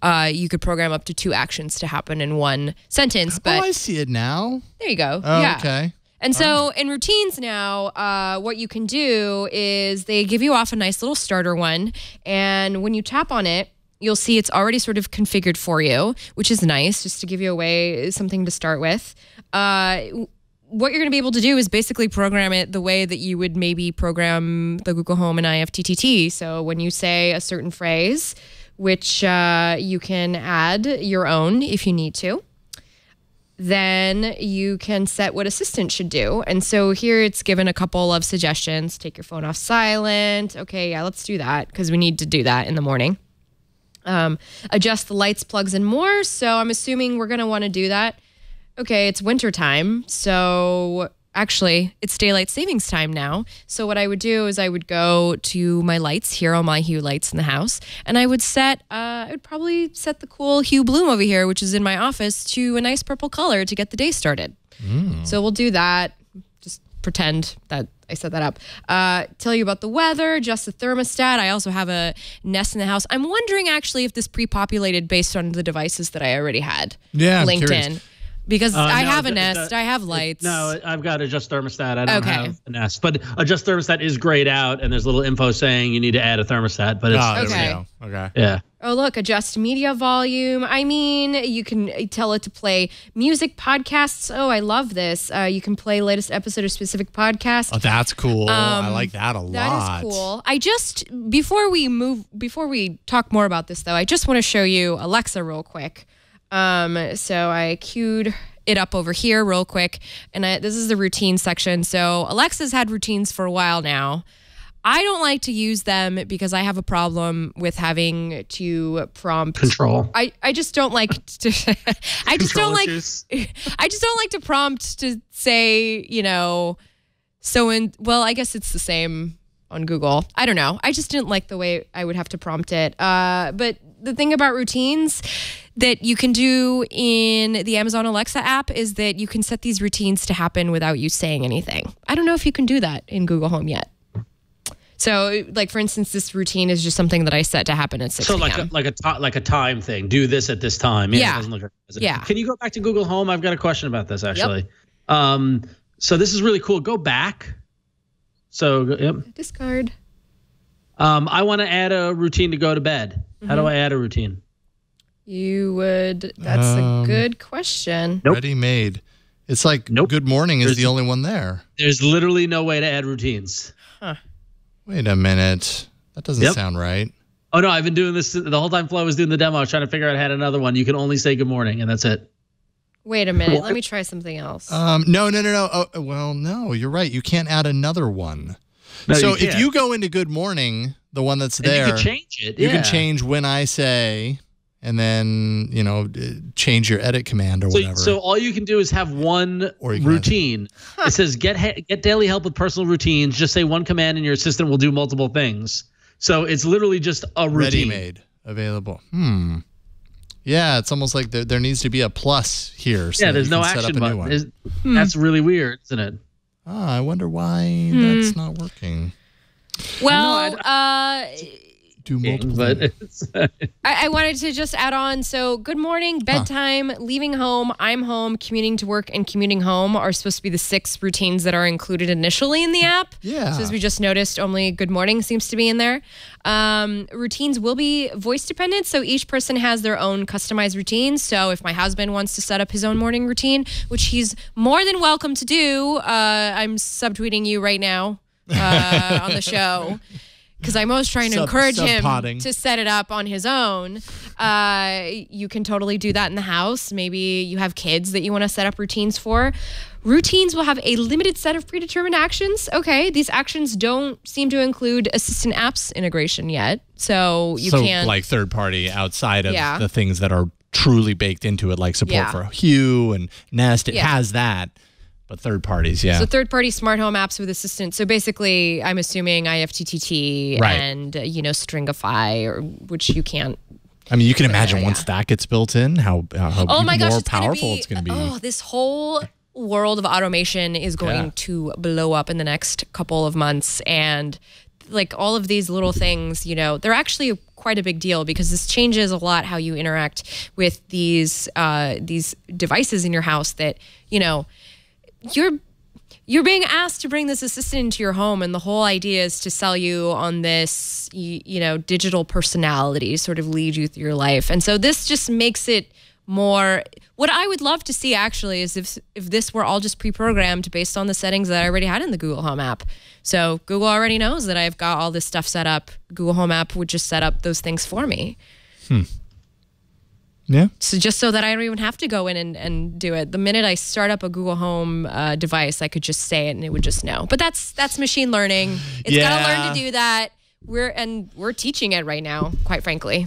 You could program up to 2 actions to happen in one sentence. But I see it now. there you go. Oh, yeah. okay. And so in routines now, what you can do is they give you off a nice little starter one, and when you tap on it, you'll see it's already sort of configured for you, which is nice, just to give you something to start with. What you're going to be able to do is basically program it the way that you would maybe program the Google Home and IFTTT. So when you say a certain phrase, which you can add your own if you need to, then you can set what Assistant should do. And so here it's given a couple of suggestions. Take your phone off silent. Okay, yeah, let's do that because we need to do that in the morning. Adjust the lights, plugs, and more. So I'm assuming we're going to want to do that. Okay, it's winter time, so actually it's daylight savings time now. So what I would do is I would go to my lights here on my Hue lights in the house, and I would probably set the cool Hue Bloom over here, which is in my office, to a nice purple color to get the day started. So we'll do that. Just pretend that I set that up. Tell you about the weather, adjust the thermostat. I also have a Nest in the house. I'm wondering actually if this pre-populated based on the devices that I already had linked in. Because I have a Nest, I have lights. No, I've got Adjust Thermostat. I don't Okay. have a Nest. But Adjust Thermostat is grayed out, and there's a little info saying you need to add a thermostat. But it's There Okay. we go. Okay. yeah. Oh, look, adjust media volume. I mean, you can tell it to play music, podcasts. Oh, I love this. You can play latest episode of specific podcast. Oh, that's cool. I like that a lot. That is cool. Before we talk more about this, though, I just want to show you Alexa real quick. So I queued it up over here real quick, and this is the routine section. So Alexa's had routines for a while now. I don't like to use them because I have a problem with having to prompt Control. I just don't like to I just don't like issues. I just don't like to prompt to say, I guess it's the same on Google. I don't know. I just didn't like the way I would have to prompt it. But the thing about routines that you can do in the Amazon Alexa app is that you can set these routines to happen without you saying anything. I don't know if you can do that in Google Home yet. So, like, for instance, this routine is just something that I set to happen at 6 So p.m. like a time thing. Do this at this time. Yeah. Yeah. It doesn't look like Yeah. Can you go back to Google Home? I've got a question about this actually. So this is really cool. Go back. So yep. Discard. I want to add a routine to go to bed. How do I add a routine? You would. That's a good question. Nope. Ready made. It's like Nope. Good Morning is the only one there. There's literally no way to add routines. Wait a minute. That doesn't sound right. Oh no, I've been doing this the whole time Flo was doing the demo. I was trying to figure out how to add another one. You can only say good morning and that's it. Wait a minute. Let me try something else. No. Oh, well, no, you're right. You can't add another one. No, So you if can't. you go into Good Morning, the one that's And there, you can change it. you Yeah. can change when I say, and then, change your edit command or whatever. So all you can do is have one Or you can routine. It says get daily help with personal routines. Just say one command and your assistant will do multiple things. So it's literally just a routine. Ready-made, available. Yeah, it's almost like there needs to be a plus here. So Yeah, that there's you no can set up action a new button. one. That's really weird, isn't it? I wonder why that's not working. Well, Do multiple But things. it's, I wanted to just add on. So, good morning, bedtime, leaving home, I'm home, commuting to work, and commuting home are supposed to be the 6 routines that are included initially in the app. Yeah. So, as we just noticed, only good morning seems to be in there. Routines will be voice dependent. So, each person has their own customized routines. So, if my husband wants to set up his own morning routine, which he's more than welcome to do, I'm subtweeting you right now on the show. Because I'm always trying to encourage him to set it up on his own. You can totally do that in the house. Maybe you have kids that you want to set up routines for. Routines will have a limited set of predetermined actions. Okay, these actions don't seem to include assistant apps integration yet. So you can't... like third-party outside of Yeah. the things that are truly baked into it, like support for Hue and Nest. It has that, but third parties, So third-party smart home apps with assistant. So basically, I'm assuming IFTTT and, Stringify, which you can't... I mean, you can imagine once that gets built in, how oh my gosh, more powerful it's going to be. Oh, this whole world of automation is going to blow up in the next couple of months. And like all of these little things, they're actually quite a big deal because this changes a lot how you interact with these devices in your house that, you're being asked to bring this assistant into your home, and the whole idea is to sell you on this, digital personality, sort of lead you through your life. And so this just makes it more. What I would love to see actually is if this were all just pre-programmed based on the settings that I already had in the Google Home app. So Google already knows that I've got all this stuff set up. Google Home app would just set up those things for me. Yeah. So just so that I don't even have to go in and do it. The minute I start up a Google Home device, I could just say it and it would just know. But that's machine learning. It's got to learn to do that. We're teaching it right now, quite frankly.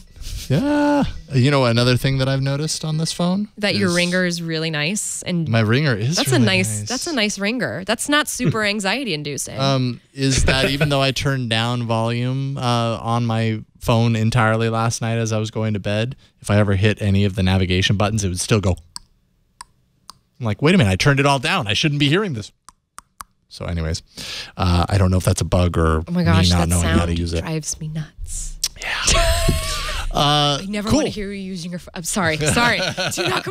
Yeah. Another thing that I've noticed on this phone that your ringer is really nice, and my ringer is that's really nice. That's a nice ringer. That's not super anxiety inducing. Is that even though I turned down volume on my phone entirely last night as I was going to bed, if I ever hit any of the navigation buttons, it would still go. I'm like, wait a minute, I turned it all down. I shouldn't be hearing this. So anyways, I don't know if that's a bug or oh my gosh, me not that knowing sound how to use it. Drives me nuts. Yeah. I never want to hear you using your phone. I'm sorry. Do not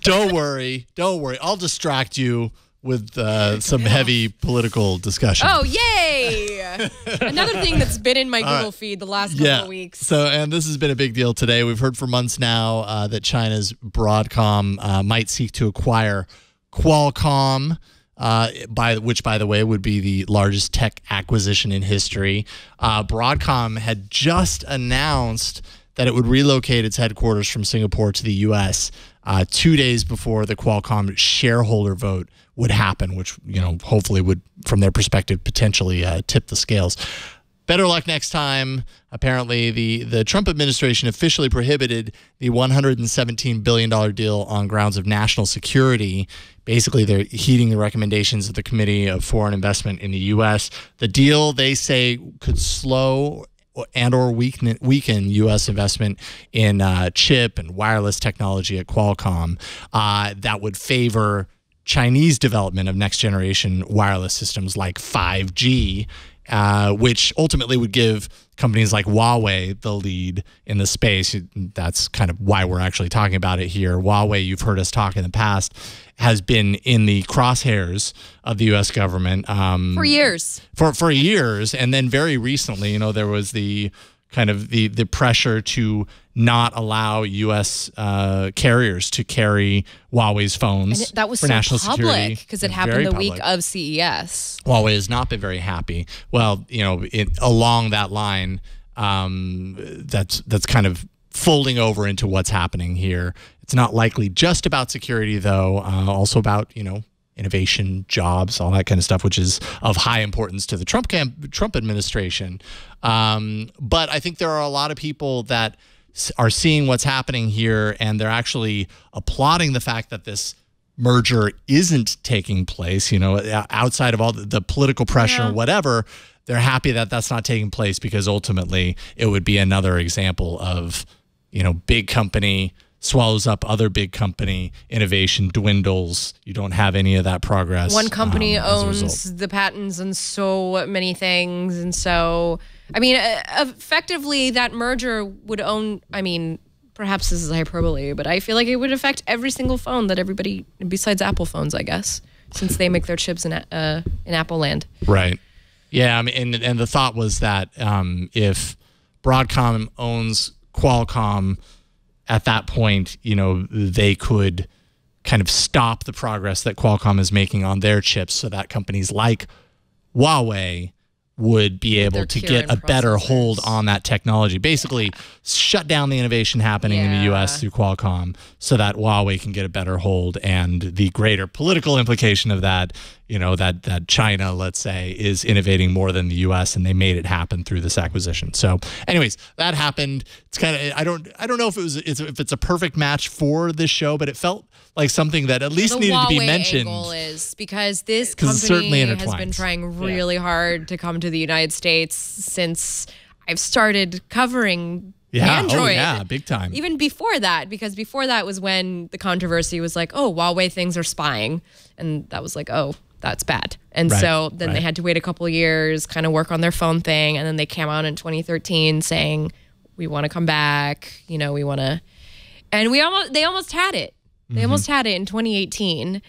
Don't worry. I'll distract you with some heavy political discussion. Oh, yay! Another thing that's been in my Google feed the last couple of weeks. So, and this has been a big deal today. We've heard for months now that China's Broadcom might seek to acquire Qualcomm, which, by the way, would be the largest tech acquisition in history. Broadcom had just announced that it would relocate its headquarters from Singapore to the U.S. 2 days before the Qualcomm shareholder vote would happen, which, hopefully would, from their perspective, potentially tip the scales. Better luck next time. Apparently, the Trump administration officially prohibited the $117 billion deal on grounds of national security. Basically, they're heeding the recommendations of the Committee of Foreign Investment in the U.S. The deal, they say, could slow and or weaken U.S. investment in chip and wireless technology at Qualcomm that would favor Chinese development of next-generation wireless systems like 5G, which ultimately would give companies like Huawei the lead in the space. That's kind of why we're actually talking about it here. Huawei, you've heard us talk in the past, has been in the crosshairs of the U.S. government for years. For years, and then very recently, there was the kind of the pressure to not allow U.S. carriers to carry Huawei's phones. And that was for so national security because it happened the week of CES. Huawei has not been very happy. Well, along that line, that's kind of folding over into what's happening here. It's not likely just about security, though. Also about innovation, jobs, all that kind of stuff, which is of high importance to the Trump administration. But I think there are a lot of people that are seeing what's happening here, and they're actually applauding the fact that this merger isn't taking place. Outside of all the political pressure or whatever, they're happy that that's not taking place because ultimately it would be another example of, big company swallows up other big company, innovation dwindles, you don't have any of that progress. One company owns the patents on so many things, and so, effectively that merger would own, perhaps this is hyperbole, but I feel like it would affect every single phone that everybody, besides Apple phones, I guess, since they make their chips in Apple land. Right. Yeah, and the thought was that if Broadcom owns Qualcomm, at that point, they could kind of stop the progress that Qualcomm is making on their chips so that companies like Huawei would be able to Their get a Kirin better processors. hold on that technology. Basically, shut down the innovation happening in the Yeah. U.S. through Qualcomm so that Huawei can get a better hold. And the greater political implication of that, that China, let's say, is innovating more than the U.S. and they made it happen through this acquisition. So, anyways, that happened. It's kind of I don't know if it's a perfect match for this show, but it felt like something that at least needed to be mentioned. The Huawei angle is because this it's certainly company has been intertwined. trying really hard to come to the United States since I've started covering Android. Oh yeah, big time. Even before that, because before that was when the controversy was like, oh, Huawei things are spying. And that was like, oh, that's bad. And so then they had to wait a couple of years, kind of work on their phone thing. And then they came out in 2013 saying, we want to come back. We want to. And they almost had it. They almost had it in 2018.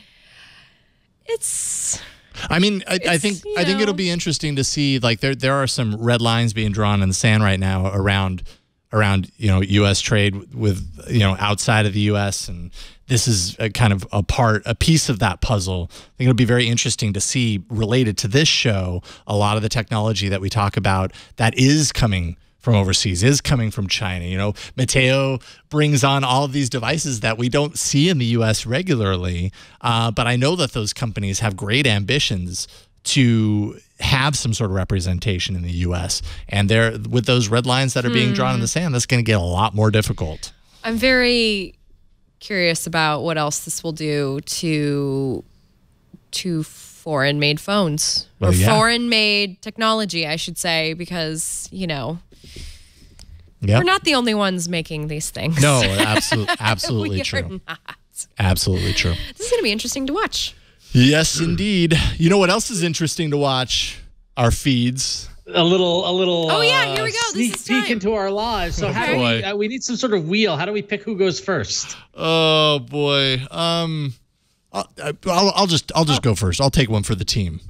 I mean, I think it'll be interesting to see. Like there are some red lines being drawn in the sand right now around U.S. trade with outside of the U.S. and this is a kind of a piece of that puzzle. I think it'll be very interesting to see related to this show a lot of the technology that we talk about that is coming from overseas, is coming from China. Matteo brings on all of these devices that we don't see in the U.S. regularly, but I know that those companies have great ambitions to have some sort of representation in the U.S. And with those red lines that are being drawn in the sand, that's going to get a lot more difficult. I'm very curious about what else this will do to foreign-made phones or foreign-made technology, I should say, because we're not the only ones making these things. No, absolutely we true. Are not. Absolutely true. This is going to be interesting to watch. Yes, indeed. You know what else is interesting to watch? Our feeds. A little. Oh yeah, here we go. Sneak This is time. peek into our lives. So how do we need some sort of wheel? How do we pick who goes first? Oh boy. I'll just go first. I'll take one for the team.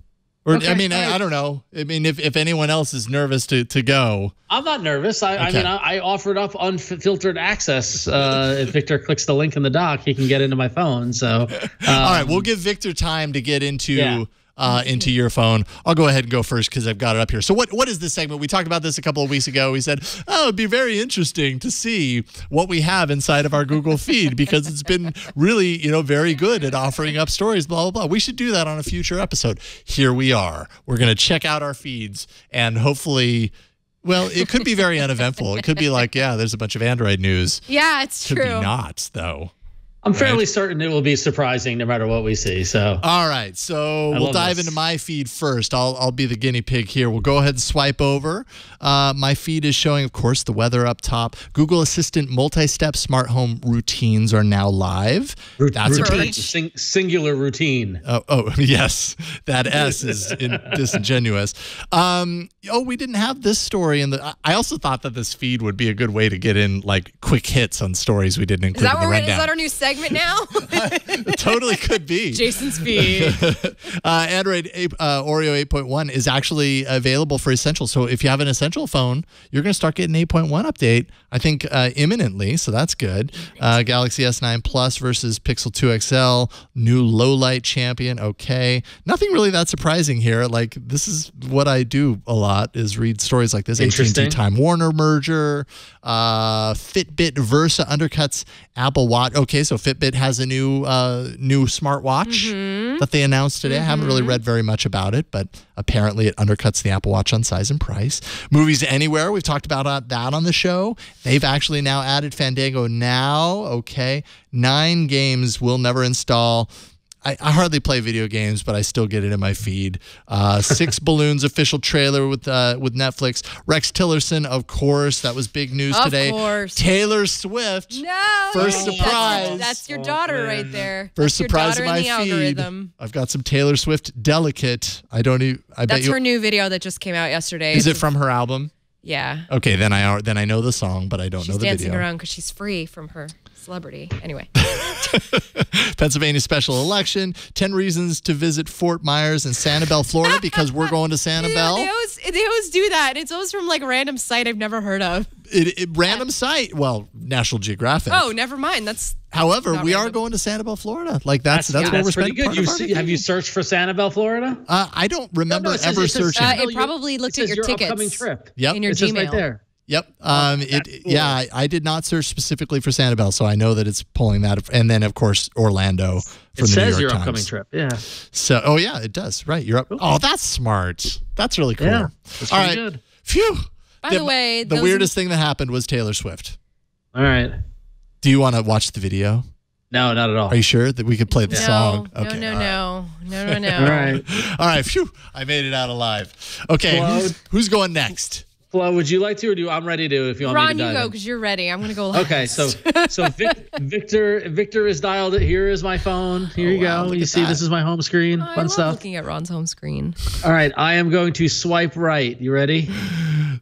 Or Okay. I mean, I don't know. I mean, if anyone else is nervous to go. I'm not nervous. I offered up unfiltered access. If Victor clicks the link in the doc, he can get into my phone. So, all right, we'll give Victor time to get into your phone. I'll go ahead and go first because I've got it up here. So what is this segment? We talked about this a couple of weeks ago. We said, it'd be very interesting to see what we have inside of our Google feed because it's been really, very good at offering up stories, blah, blah, blah. We should do that on a future episode. Here we are. We're going to check out our feeds and hopefully... Well, it could be very uneventful. It could be like, there's a bunch of Android news. Yeah, it's Could true. be not, though. I'm fairly certain it will be surprising no matter what we see. So, all right, so we'll dive into my feed first. I'll be the guinea pig here. We'll go ahead and swipe over. My feed is showing, of course, the weather up top. Google Assistant multi-step smart home routines are now live. That's routine, singular routine. Oh, yes, that S is disingenuous. We didn't have this story in the. I also thought that this feed would be a good way to get in like quick hits on stories we didn't include in the rundown. Is that our new segment now? It totally could be. Jason's feed. Android Oreo 8.1 is actually available for Essentials. So if you have an Essential phone, you're going to start getting 8.1 update, I think, imminently. So that's good. Galaxy S9 Plus versus Pixel 2 XL, new low light champion. Okay. Nothing really that surprising here. Like, this is what I do a lot is read stories like this. AT&T Time Warner merger, Fitbit Versa undercuts Apple Watch. Okay, so Fitbit has a new smartwatch that they announced today. I haven't really read very much about it, but apparently it undercuts the Apple Watch on size and price. Movies Anywhere, we've talked about that on the show. They've actually now added Fandango Now. Okay, 9 games we'll never install. I hardly play video games, but I still get it in my feed. 6 Balloons official trailer with Netflix. Rex Tillerson, of course, that was big news today. Of course. Taylor Swift. No. First surprise. That's your daughter right there. First That's surprise your in daughter my in the feed. Algorithm. I've got some Taylor Swift Delicate. That's her new video that just came out yesterday. Is it from her album? Yeah. Okay, then I know the song, but I don't know the video. She's dancing around because she's free from her celebrity. Anyway. Pennsylvania special election, 10 reasons to visit Fort Myers and Sanibel, Florida, because we're going to Sanibel. They always do that. It's always from like a random site I've never heard of. Random site. Well, National Geographic. Oh, never mind. However, we are going to Sanibel, Florida. Like that's where we're pretty spending. good. Have you searched for Sanibel, Florida? I don't remember ever searching. It probably looked at your tickets. Upcoming trip. Yep. In your It's Gmail. just right there. Yep. I did not search specifically for Sanibel, so I know that it's pulling that. And then, of course, Orlando from the New York Times. It says your upcoming trip. Yeah. So, it does. Right. You're up. Oh, that's smart. That's really cool. Yeah. That's pretty good. Phew. By the way, the weirdest thing that happened was Taylor Swift. All right. Do you want to watch the video? No, not at all. Are you sure that we could play the song? Okay. No. All right. Phew. I made it out alive. Okay. Who's going next? Flo, would you like to, or do I'm ready to? If you want Ron, me to dive you go in. because you're ready. I'm gonna go last. Okay, so Victor is dialed. Here is my phone. Here you go. You see, this is my home screen. I Fun love stuff. looking at Ron's home screen. All right, I am going to swipe right. You ready?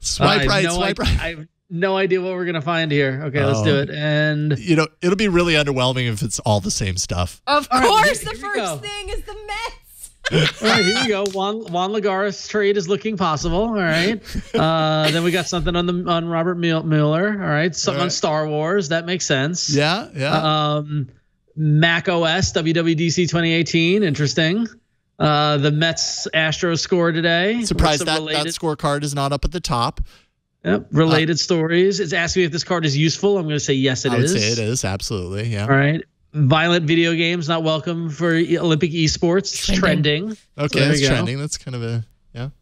Swipe right. I have no idea what we're gonna find here. Okay, let's do it. And it'll be really underwhelming if it's all the same stuff. Of course, the first thing is the Mets. All right, here we go. Juan Lagares trade is looking possible. All right. Then we got something on Robert Mueller. All right. Something on Star Wars. That makes sense. Yeah. Mac OS WWDC 2018. Interesting. The Mets Astros score today. Surprised that scorecard is not up at the top. Yep. Related stories. It's asking me if this card is useful. I'm going to say yes, it is. I would say it is. Absolutely. Yeah. All right. Violent video games not welcome for Olympic esports. It's trending. Okay, that's trending. That's kind of a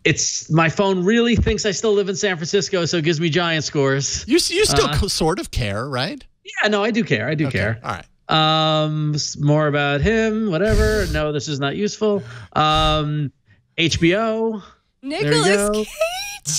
It's my phone really thinks I still live in San Francisco, so it gives me giant scores. You still sort of care, right? Yeah, no, I do care. I do care. All right. More about him. Whatever. No, this is not useful. HBO. Nicolas Cage.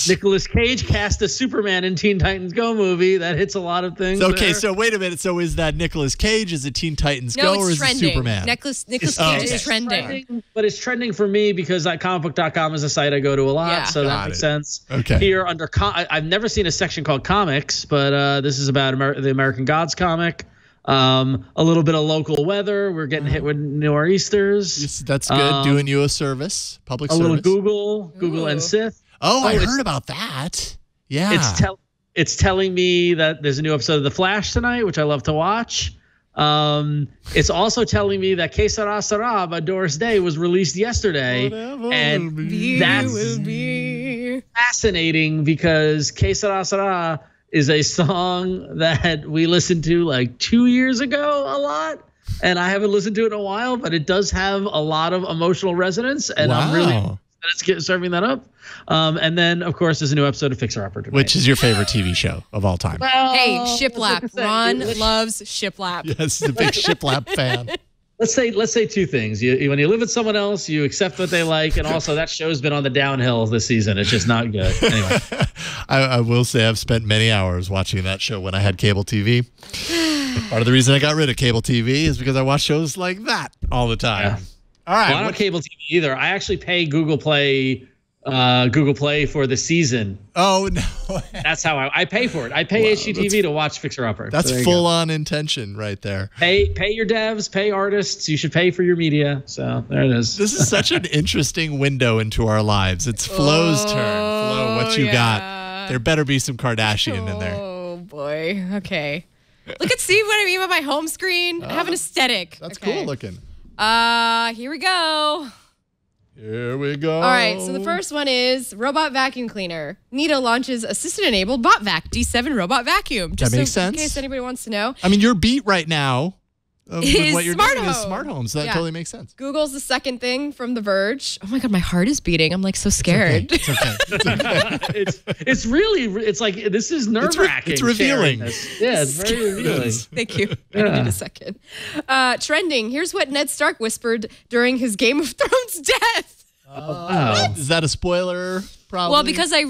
Nicolas Cage cast a Superman in Teen Titans Go movie. That hits a lot of things. Okay, so wait a minute. So is that Nicolas Cage? Is it Teen Titans Go or is it Superman? Nicolas Cage is trending. But it's trending for me because comicbook.com is a site I go to a lot. So that makes sense. Okay. Here under I've never seen a section called comics, but this is about the American Gods comic. A little bit of local weather. We're getting hit with nor'easters. Yes, that's good. Doing you a service, public service. A little Google and Sith. Oh, I heard about that. Yeah. It's telling me that there's a new episode of The Flash tonight, which I love to watch. It's also telling me that Que Sera Sera by Doris Day was released yesterday. And that's fascinating because Que Sera Sera is a song that we listened to like 2 years ago a lot. And I haven't listened to it in a while, but it does have a lot of emotional resonance. And I'm really serving that up. And then, of course, there's a new episode of Fixer Upper tonight. Which is your favorite TV show of all time? Well, hey, Shiplap. Ron loves Shiplap. Yes, he's a big Shiplap fan. Let's say two things. When you live with someone else, you accept what they like, and also that show's been on the downhill this season. It's just not good. Anyway, I will say I've spent many hours watching that show when I had cable TV. Part of the reason I got rid of cable TV is because I watch shows like that all the time. Yeah. All right, well, I don't cable TV either. I actually pay Google Play for the season. Oh no, that's how I pay for it. I pay HGTV to watch Fixer Upper. That's full on intention right there. Pay your devs, pay artists. You should pay for your media. So there it is. This is such an interesting window into our lives. It's Flo's turn. Flo, what you got? There better be some Kardashian in there. Oh boy. Okay. Look at Steve. What I mean by my home screen. I have an aesthetic. That's cool looking. Here we go. Here we go. All right, so the first one is robot vacuum cleaner. Nita launches assistant-enabled bot vac D7 robot vacuum. That makes sense. In case anybody wants to know. I mean, your beat right now with what you're doing is home. smart homes. That totally makes sense. Google's the second thing from The Verge. Oh my God, my heart is beating. I'm like so scared. It's okay. It's really, it's like, this is nerve-wracking. It's revealing. Yeah, it's very revealing. Tk you. I needed a second. Trending. Here's what Ned Stark whispered during his Game of Thrones death. Is that a spoiler? Probably. Well, because I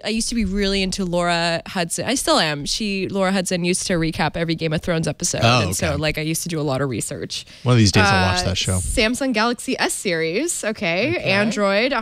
used to be really into Laura Hudson. I still am. Laura Hudson used to recap every Game of Thrones episode. So I used to do a lot of research. One of these days I'll watch that show. Samsung Galaxy S series. Okay. Android.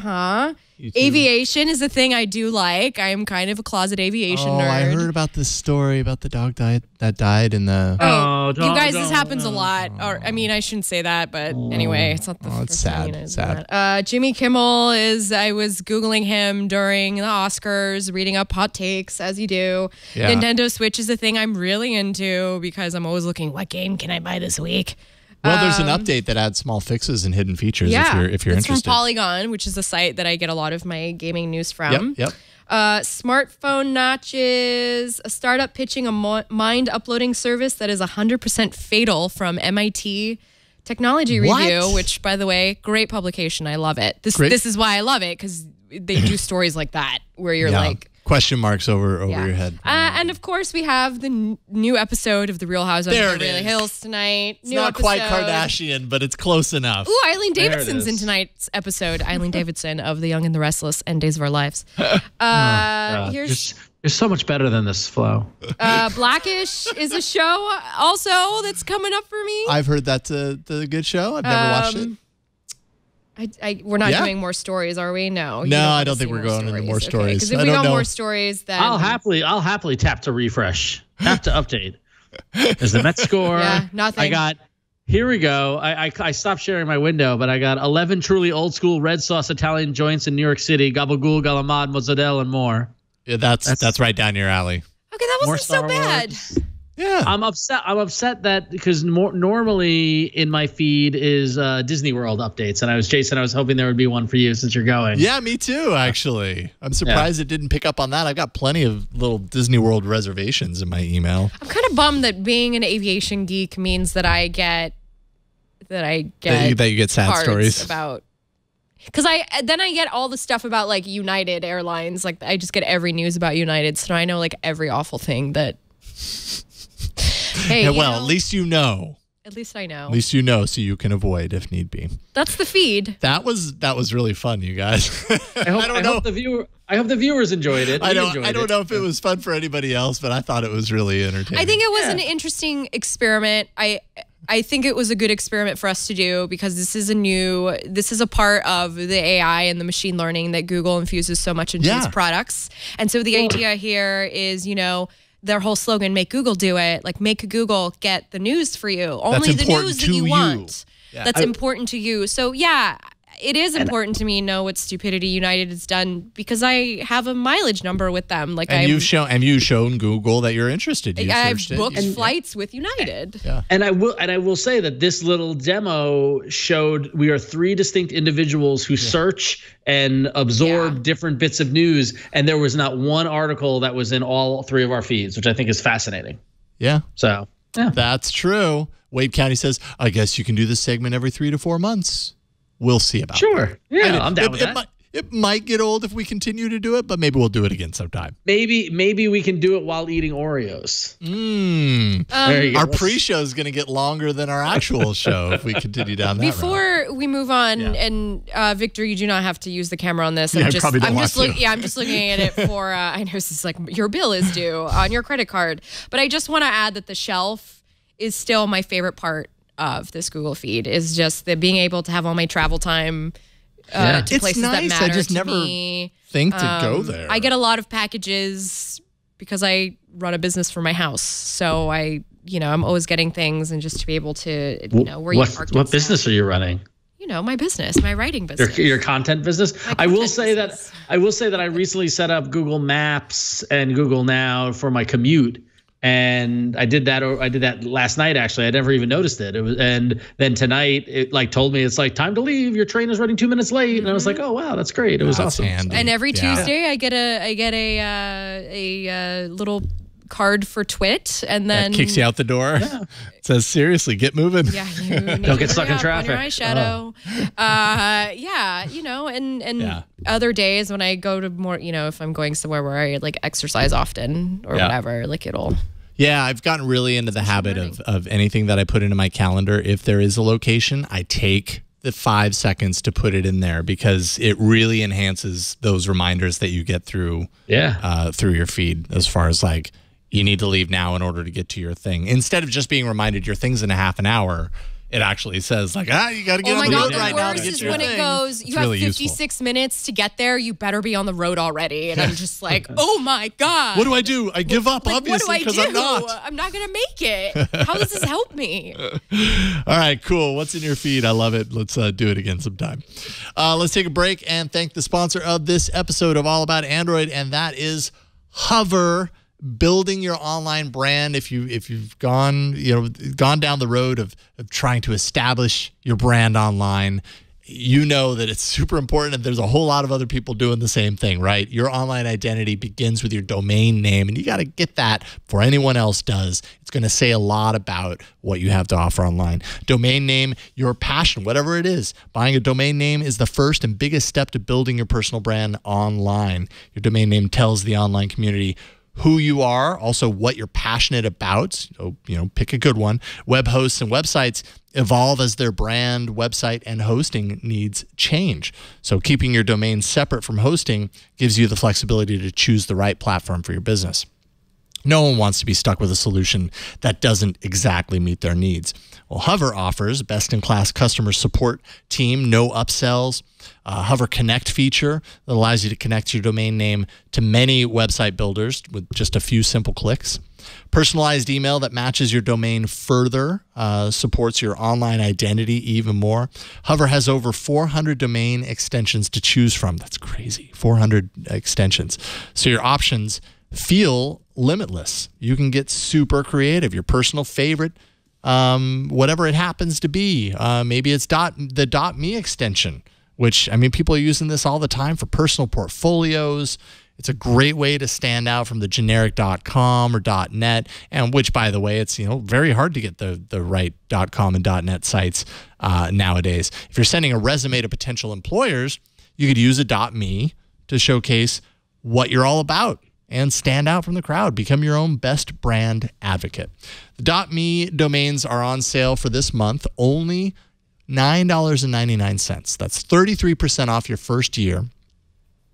Aviation is a thing I do like. I am kind of a closet aviation nerd. I heard about this story about the dog that died in the. You guys, this happens a lot. Or I mean, I shouldn't say that, but anyway, it's not the first it's sad. thing. Sad. Jimmy Kimmel is. I was Googling him during the Oscars, reading up hot takes as you do. Yeah. Nintendo Switch is a thing I'm really into because I'm always looking, what game can I buy this week? Well, there's an update that adds small fixes and hidden features if you're it's interested. from Polygon, which is a site that I get a lot of my gaming news from. Yep. Smartphone notches, a startup pitching a mind uploading service that is 100% fatal from MIT Technology Review, which, by the way, great publication. I love it. This is why I love it, because they do stories like that where you're like, question marks over your head. And of course, we have the new episode of The Real Housewives of Beverly Hills tonight. It's not quite Kardashian, but it's close enough. Ooh, Eileen Davidson's in tonight's episode. Eileen Davidson of The Young and the Restless and Days of Our Lives. You're so much better than this, Flo. Blackish is a show also that's coming up for me. I've heard that's a good show. I've never watched it. We're not doing more stories, are we? No. I don't think we're going into more stories. Because if we go more stories, then I'll happily tap to refresh, tap to update. There's the Met score. Yeah, nothing. Here we go. I stopped sharing my window, but I got 11 truly old school red sauce Italian joints in New York City, gabagool, galamad, mozzarella, and more. Yeah, that's right down your alley. Okay, that wasn't so bad. Yeah, I'm upset that because normally in my feed is Disney World updates, and I was hoping there would be one for you since you're going. Yeah, me too. Actually, I'm surprised it didn't pick up on that. I've got plenty of little Disney World reservations in my email. I'm kind of bummed that being an aviation geek means that I get that you get sad stories about. Because I get all the stuff about like United Airlines. Like I just get every news about United, so I know like every awful thing that. Hey, at least you know. At least I know. At least you know, so you can avoid if need be. That's the feed. That was really fun, you guys. I hope the viewers enjoyed it. I don't know if it was fun for anybody else, but I thought it was really entertaining. I think it was an interesting experiment. I think it was a good experiment for us to do because this is a part of the AI and the machine learning that Google infuses so much into its products. And so the idea here is, their whole slogan, make Google do it, like make Google get the news for you. Only the news that you want. Yeah. That's important to you. So it is important to me know what stupidity United has done because I have a mileage number with them. Like you've shown Google that you're interested. I've booked flights with United. Yeah. And I will say that this little demo showed we are three distinct individuals who search and absorb different bits of news, and there was not one article that was in all three of our feeds, which I think is fascinating. Yeah. So that's true. Wade County says, I guess you can do this segment every 3 to 4 months. We'll see about that. Yeah, I'm down with that. It might get old if we continue to do it, but maybe we'll do it again sometime. Maybe we can do it while eating Oreos. Our pre-show is going to get longer than our actual show if we continue down that route. Before we move on, and Victor, you do not have to use the camera on this. I'm just looking at it for. I know this is like your bill is due on your credit card, but I just want to add that the shelf is still my favorite part of this Google feed is just the being able to have all my travel time to places that matter. I just to never me. think to go there. I get a lot of packages because I run a business for my house, so I'm always getting things, and just to be able to where you park. What business are you running? My business, my writing business. Your content business. I will say that I recently set up Google Maps and Google Now for my commute. And I did that last night. Actually, I never even noticed it. And then tonight, it told me it's like time to leave. Your train is running 2 minutes late. And I was like, oh wow, that's great. It was awesome. Handy. And every Tuesday, I get a little card for Twit, and then that kicks you out the door. Yeah. It says seriously, get moving. Yeah, don't get stuck in traffic. On your eyeshadow. And other days when I go to more, if I'm going somewhere where I like exercise often or whatever, like it'll. Yeah, I've gotten really into the habit of anything that I put into my calendar. If there is a location, I take the 5 seconds to put it in there because it really enhances those reminders that you get through your feed as far as like you need to leave now in order to get to your thing. Instead of just being reminded your thing's in a half an hour, it actually says like, you got to get Oh on my the God, road the right now to worst get is your when thing. it goes, you It's have really 56 minutes to get there. You better be on the road already. And I'm just like, oh my God. What do I do? I give up, Like, obviously, because I'm not. I'm not going to make it. How does this help me? All right, cool. What's in your feed? I love it. Let's do it again sometime. Let's take a break and thank the sponsor of this episode of All About Android, and that is Hover. Building your online brand. If you've gone down the road of trying to establish your brand online, you know that it's super important, and there's a whole lot of other people doing the same thing, right? Your online identity begins with your domain name, and you got to get that before anyone else does. It's going to say a lot about what you have to offer online. Domain name, your passion, whatever it is. Buying a domain name is the first and biggest step to building your personal brand online. Your domain name tells the online community who you are, also what you're passionate about. So, pick a good one. Web hosts and websites evolve as their brand, website, and hosting needs change. So keeping your domain separate from hosting gives you the flexibility to choose the right platform for your business. No one wants to be stuck with a solution that doesn't exactly meet their needs. Well, Hover offers best-in-class customer support team, no upsells, Hover Connect feature that allows you to connect your domain name to many website builders with just a few simple clicks. Personalized email that matches your domain further, supports your online identity even more. Hover has over 400 domain extensions to choose from. That's crazy, 400 extensions. So your options feel limitless. You can get super creative. Your personal favorite, whatever it happens to be. Maybe it's the .me extension, which, people are using this all the time for personal portfolios. It's a great way to stand out from the generic .com or .net, and which, by the way, it's very hard to get the right .com and .net sites nowadays. If you're sending a resume to potential employers, you could use a .me to showcase what you're all about and stand out from the crowd. Become your own best brand advocate. The .me domains are on sale for this month, only $9.99. That's 33% off your first year.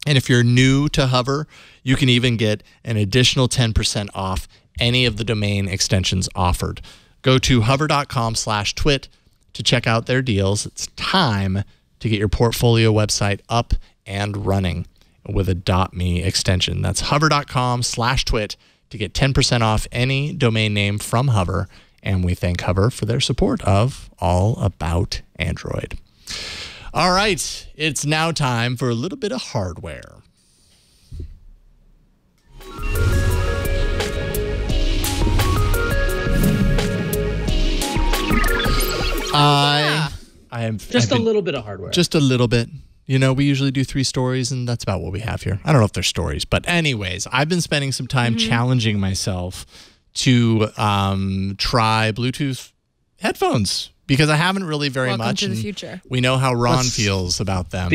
And if you're new to Hover, you can even get an additional 10% off any of the domain extensions offered. Go to hover.com/twit to check out their deals. It's time to get your portfolio website up and running with a .me extension. That's hover.com/twit to get 10% off any domain name from Hover. And we thank Hover for their support of All About Android. All right, it's now time for a little bit of hardware. I am just a little bit of hardware. Just a little bit. We usually do 3 stories, and that's about what we have here. I don't know if they're stories, but anyways, I've been spending some time challenging myself to try Bluetooth headphones because I haven't really very Welcome much. to the future. We know how Ron feels about them.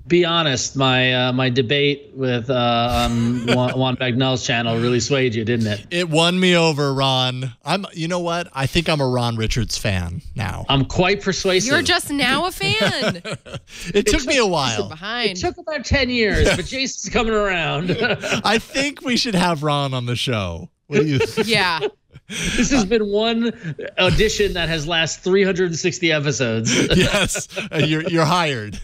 Be honest, my debate with Juan Bagnell's channel really swayed you, didn't it? It won me over, Ron. You know what? I think I'm a Ron Richards fan now. I'm quite persuasive. You're just now a fan. It took me a while. Behind. It took about 10 years, but Jason's coming around. I think we should have Ron on the show. What do you think? Yeah. This has been one audition that has lasted 360 episodes. Yes, you're hired.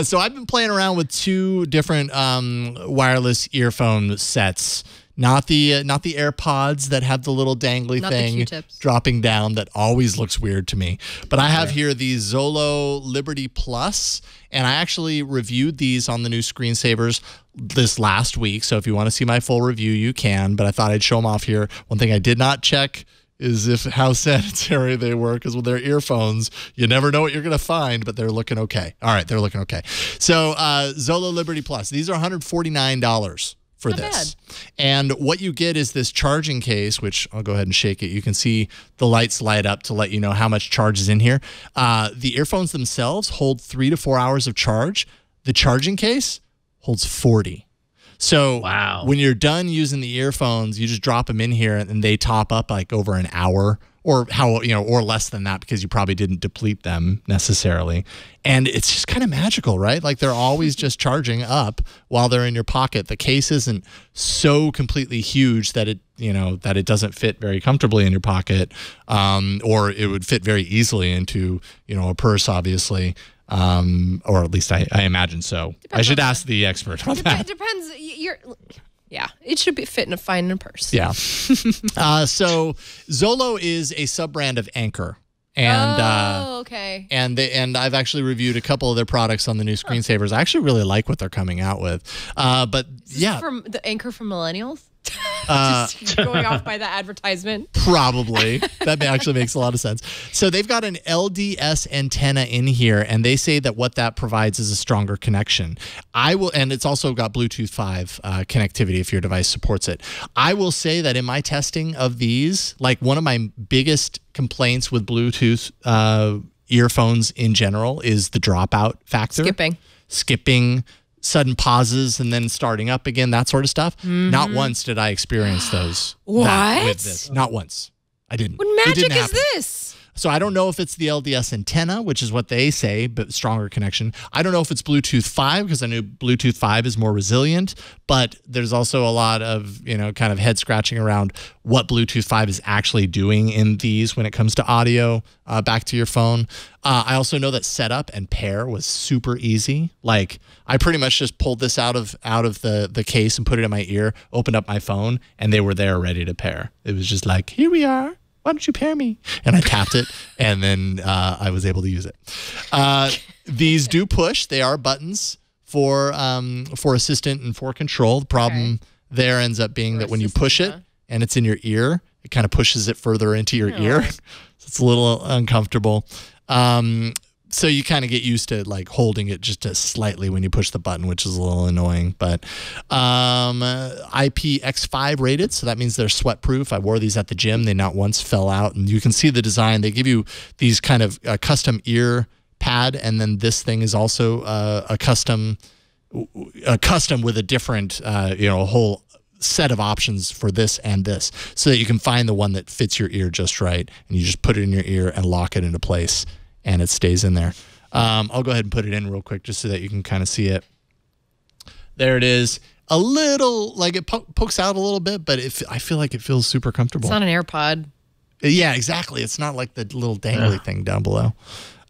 So I've been playing around with 2 different wireless earphone sets. Not the AirPods that have the little dangly thing dropping down that always looks weird to me. But I have here the Zolo Liberty Plus, and I actually reviewed these on the new screensavers this last week. So if you want to see my full review, you can. But I thought I'd show them off here. One thing I did not check is how sanitary they were, because with their earphones, you never know what you're going to find, but they're looking okay. All right, they're looking okay. So Zolo Liberty Plus, these are $149 for this. And what you get is this charging case, which I'll go ahead and shake it. You can see the lights light up to let you know how much charge is in here. The earphones themselves hold 3 to 4 hours of charge. The charging case holds 40. So wow. when you're done using the earphones, you just drop them in here and they top up like over an hour or or less than that, because you probably didn't deplete them necessarily. And it's just kind of magical, right? Like they're always just charging up while they're in your pocket. The case isn't so completely huge that it doesn't fit very comfortably in your pocket, or it would fit very easily into, a purse, obviously. Or at least I imagine so. I should ask the expert on that. It depends. It should be fit and fine in a purse. Yeah. So Zolo is a sub-brand of Anker. And okay. And I've actually reviewed a couple of their products on the new screensavers. I actually really like what they're coming out with. But from the Anker for millennials? Just going off by the advertisement. Probably. That actually makes a lot of sense. So they've got an LDS antenna in here, and they say that what that provides is a stronger connection. And it's also got Bluetooth 5 connectivity if your device supports it. I will say that in my testing of these, like one of my biggest complaints with Bluetooth earphones in general is the dropout factor. Skipping. Sudden pauses and then starting up again, that sort of stuff. Not once did I experience those. With this. Not once. I didn't. What magic is this? So I don't know if it's the LDS antenna, which is what they say, but stronger connection. I don't know if it's Bluetooth 5, because I knew Bluetooth 5 is more resilient, but there's also a lot of, kind of head scratching around what Bluetooth 5 is actually doing in these when it comes to audio back to your phone. I also know that setup and pair was super easy. Like I pretty much just pulled this out of the case and put it in my ear, opened up my phone, and they were there ready to pair. It was just like, here we are. Why don't you pair me? And I tapped it, and then I was able to use it. These do push. They are buttons for assistant and for control. The problem there ends up being that when you push it and it's in your ear, it kind of pushes it further into your ear. So it's a little uncomfortable. So you kind of get used to like holding it just slightly when you push the button, which is a little annoying. But IPX5 rated, so that means they're sweat proof. I wore these at the gym. They not once fell out. And you can see the design. They give you these kind of custom ear pad, and then this thing is also a custom with a different, a whole set of options for this and this, so that you can find the one that fits your ear just right. And you just put it in your ear and lock it into place, and it stays in there. I'll go ahead and put it in real quick just so that you can kind of see it. There it is. A little, like it pokes out a little bit, but I feel like it feels super comfortable. It's not an AirPod. Yeah, exactly. It's not like the little dangly thing down below.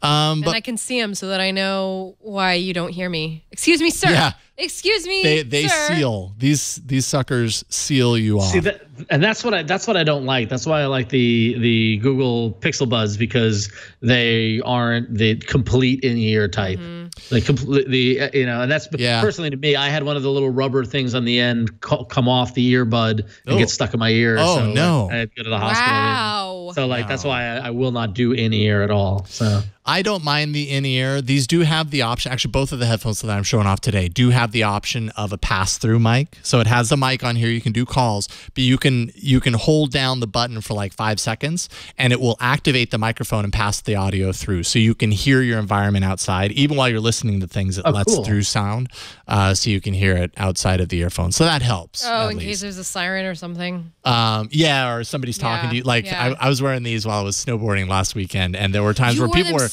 And I can see them so that I know why you don't hear me. Excuse me, sir. Yeah. Excuse me, they sir. seal. These suckers seal you off. See that's what I don't like. That's why I like the Google Pixel Buds, because they aren't the complete in-ear type. They completely, and that's personally to me. I had one of the little rubber things on the end come off the earbud and get stuck in my ear. Oh, no! I had to go to the hospital. Wow. So that's why I will not do in-ear at all. So I don't mind the in-ear. These do have the option. Actually, both of the headphones that I'm showing off today do have the option of a pass-through mic. So it has the mic on here. You can do calls, but you can hold down the button for like 5 seconds, and it will activate the microphone and pass the audio through. So you can hear your environment outside, even while you're listening to things. It lets through sound, so you can hear it outside of the earphone. So that helps. Oh, in case there's a siren or something. Yeah, or somebody's talking to you. Like I was wearing these while I was snowboarding last weekend, and there were times where people were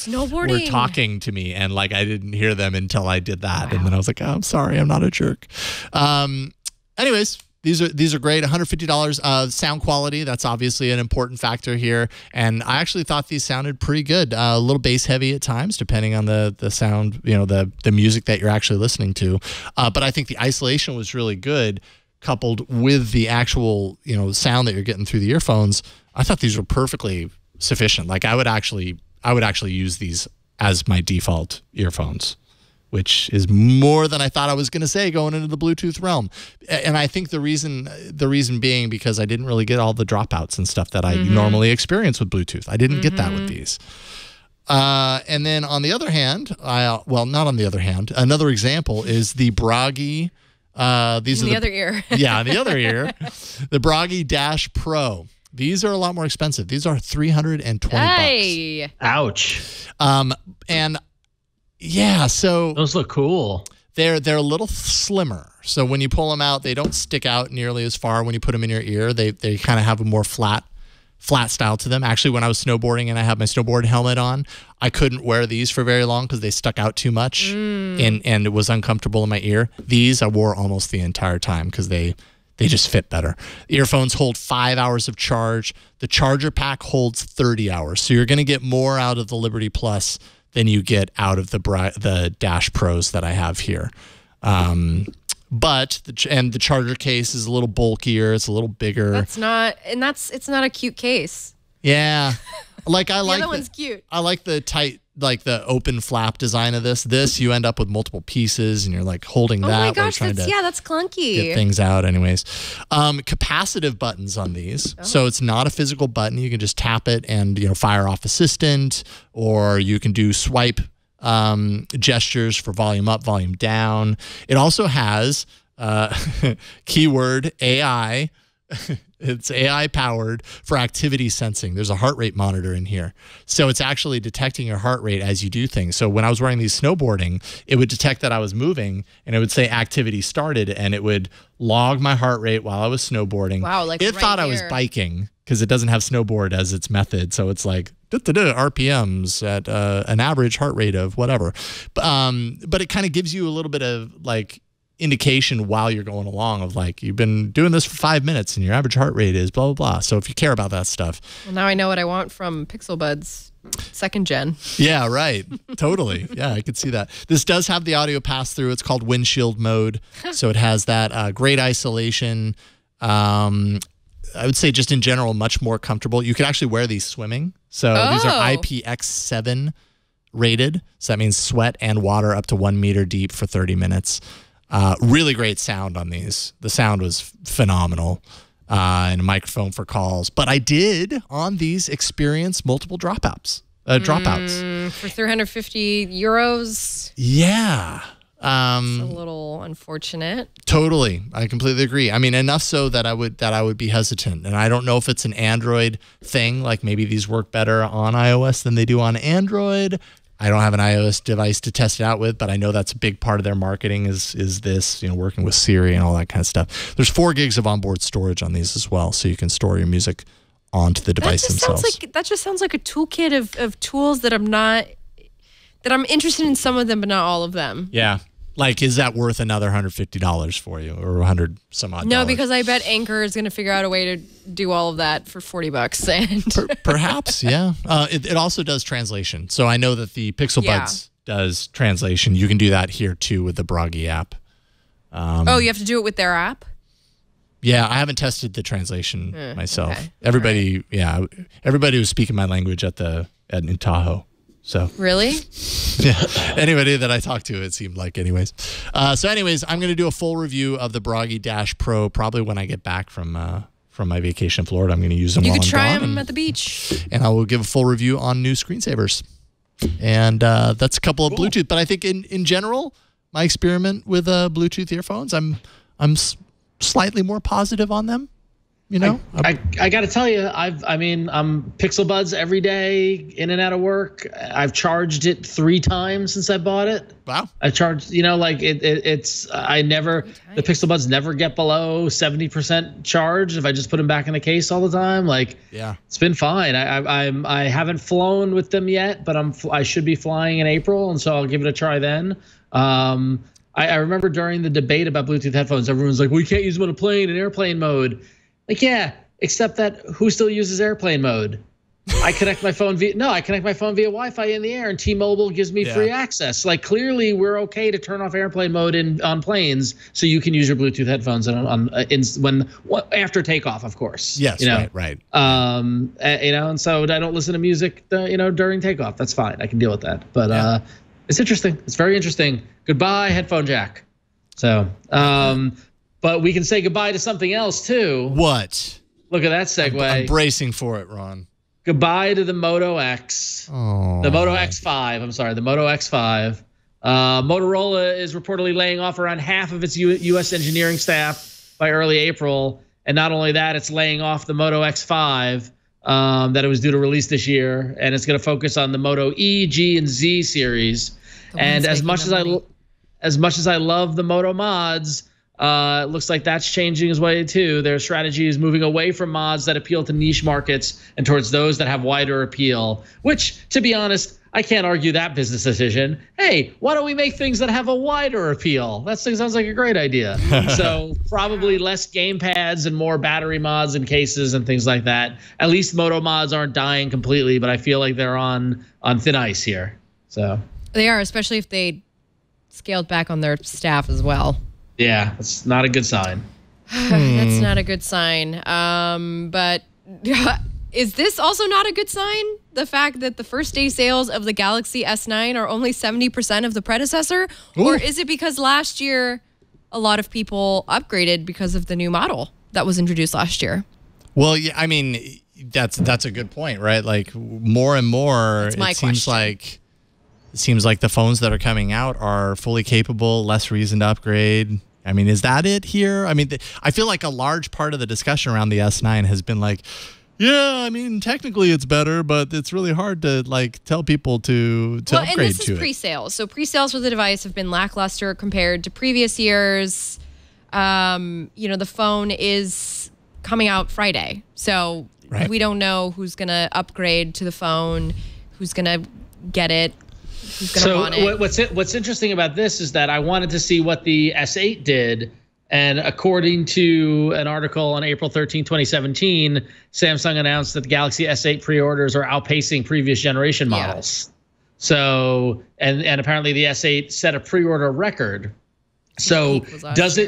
talking to me, and like I didn't hear them until I did that, and then I was like, oh, I'm sorry, I'm not a jerk. Anyways, these are great. $150. Sound quality, that's obviously an important factor here, and I actually thought these sounded pretty good. A little bass heavy at times, depending on the sound, the music that you're actually listening to. But I think the isolation was really good, coupled with the actual sound that you're getting through the earphones. I thought these were perfectly sufficient. Like I would actually use these as my default earphones, which is more than I thought I was going to say going into the Bluetooth realm. And I think the reason being because I didn't really get all the dropouts and stuff that I normally experience with Bluetooth. I didn't get that with these. And then on the other hand, not on the other hand, another example is the Bragi. These are the other ear. Yeah, in the other ear, the Bragi Dash Pro. These are a lot more expensive. These are $320. Ouch. And yeah, so those look cool. They're a little slimmer. So when you pull them out, they don't stick out nearly as far when you put them in your ear. They kind of have a more flat style to them. Actually, when I was snowboarding and I had my snowboard helmet on, I couldn't wear these for very long because they stuck out too much and it was uncomfortable in my ear. These I wore almost the entire time because they just fit better. The earphones hold 5 hours of charge. The charger pack holds 30 hours. So you're going to get more out of the Liberty Plus than you get out of the Dash Pros that I have here. But the charger case is a little bulkier. It's a little bigger. It's not a cute case. Yeah. Like I The like other one's cute. I like the tight, like the open flap design of this. This, you end up with multiple pieces and you're like holding that. Oh my gosh, trying that's clunky. get things out anyways. Capacitive buttons on these. So it's not a physical button. You can just tap it and, fire off assistant, or you can do swipe gestures for volume up, volume down. It also has keyword AI. It's AI powered for activity sensing. There's a heart rate monitor in here. So it's actually detecting your heart rate as you do things. So when I was wearing these snowboarding, it would detect that I was moving and it would say activity started and it would log my heart rate while I was snowboarding. Wow, like it right thought I was here. biking because it doesn't have snowboard as its method. So it's like RPMs at an average heart rate of whatever. But it kind of gives you a little bit of like indication while you're going along of like, you've been doing this for 5 minutes and your average heart rate is blah, blah, blah. So if you care about that stuff. Well, now I know what I want from Pixel Buds 2nd gen. Yeah, right. Totally. Yeah, I could see that. This does have the audio pass through. It's called windshield mode. So it has that great isolation. I would say just in general, much more comfortable. You could actually wear these swimming. So these are IPX7 rated. So that means sweat and water up to 1 meter deep for 30 minutes. Really great sound on these. The sound was phenomenal, and a microphone for calls. But I did on these experience multiple dropouts. For 350 euros. Yeah. It's a little unfortunate. Totally. I completely agree. I mean, enough so that I would be hesitant. And I don't know if it's an Android thing, like maybe these work better on iOS than they do on Android. I don't have an iOS device to test it out with, but I know that's a big part of their marketing is this, working with Siri and all that kind of stuff. There's 4 gigs of onboard storage on these as well, so you can store your music onto the device themselves. That just sounds like a toolkit of tools that I'm interested in some of them, but not all of them. Yeah. Like, is that worth another $150 for you or 100 some odd? No, because I bet Anchor is going to figure out a way to do all of that for $40. And perhaps, yeah. It also does translation. So I know that the Pixel Buds does translation. You can do that here too with the Bragi app. you have to do it with their app? Yeah, I haven't tested the translation myself. Okay. Everybody was speaking my language in Tahoe. So Really? yeah, anybody that I talked to, it seemed like anyways. I'm going to do a full review of the Bragi Dash Pro probably when I get back from my vacation in Florida. I'm going to use them You while could I'm try gone, them at the beach. and I will give a full review on new screensavers. And that's a couple of Bluetooth. But I think in general, my experiment with Bluetooth earphones, I'm slightly more positive on them. I got to tell you, I'm Pixel Buds every day in and out of work. I've charged it 3 times since I bought it. Wow. I charged, the Pixel Buds never get below 70% charge if I just put them back in the case all the time. It's been fine. I haven't flown with them yet, but I should be flying in April, and so I'll give it a try then. I remember during the debate about Bluetooth headphones, everyone's like, well, you can't use them on a plane in airplane mode. Like, yeah, except that who still uses airplane mode? I connect my phone via Wi-Fi in the air, and T-Mobile gives me free access. Like, clearly, we're okay to turn off airplane mode on planes, so you can use your Bluetooth headphones after takeoff, of course. Yes, right. And so I don't listen to music, during takeoff. That's fine. I can deal with that. But it's interesting. It's very interesting. Goodbye, headphone jack. So, but we can say goodbye to something else too. What? Look at that segue. I'm bracing for it, Ron. Goodbye to the Moto X. Oh. The Moto X5. I'm sorry, the Moto X5. Motorola is reportedly laying off around half of its U.S. engineering staff by early April. And not only that, it's laying off the Moto X5 that it was due to release this year. And it's going to focus on the Moto E, G, and Z series. And as much as I love the Moto mods, Looks like that's changing as well too. Their strategy is moving away from mods that appeal to niche markets and towards those that have wider appeal, which, to be honest, I can't argue that business decision. Hey, why don't we make things that have a wider appeal? That sounds like a great idea. So probably less game pads and more battery mods and cases and things like that. At least moto mods aren't dying completely, but I feel like they're on thin ice here. So they are, especially if they scaled back on their staff as well. Yeah, that's not a good sign. That's not a good sign. But is this also not a good sign? The fact that the first day sales of the Galaxy S9 are only 70% of the predecessor? Ooh. Or is it because last year a lot of people upgraded because of the new model that was introduced last year? Well, yeah, I mean, that's a good point, right? Like more and more, it seems like the phones that are coming out are fully capable, less reason to upgrade. I mean, is that it here? I mean, I feel like a large part of the discussion around the S9 has been like, yeah, I mean, technically it's better, but it's really hard to like tell people to upgrade to it. And this is pre-sales. So pre-sales for the device have been lackluster compared to previous years. The phone is coming out Friday. So we don't know who's going to upgrade to the phone, who's going to get it, who's going to want it. What's interesting about this is that I wanted to see what the S8 did. And according to an article on April 13, 2017, Samsung announced that the Galaxy S8 pre-orders are outpacing previous generation models. Yeah. So, and apparently the S8 set a pre-order record. So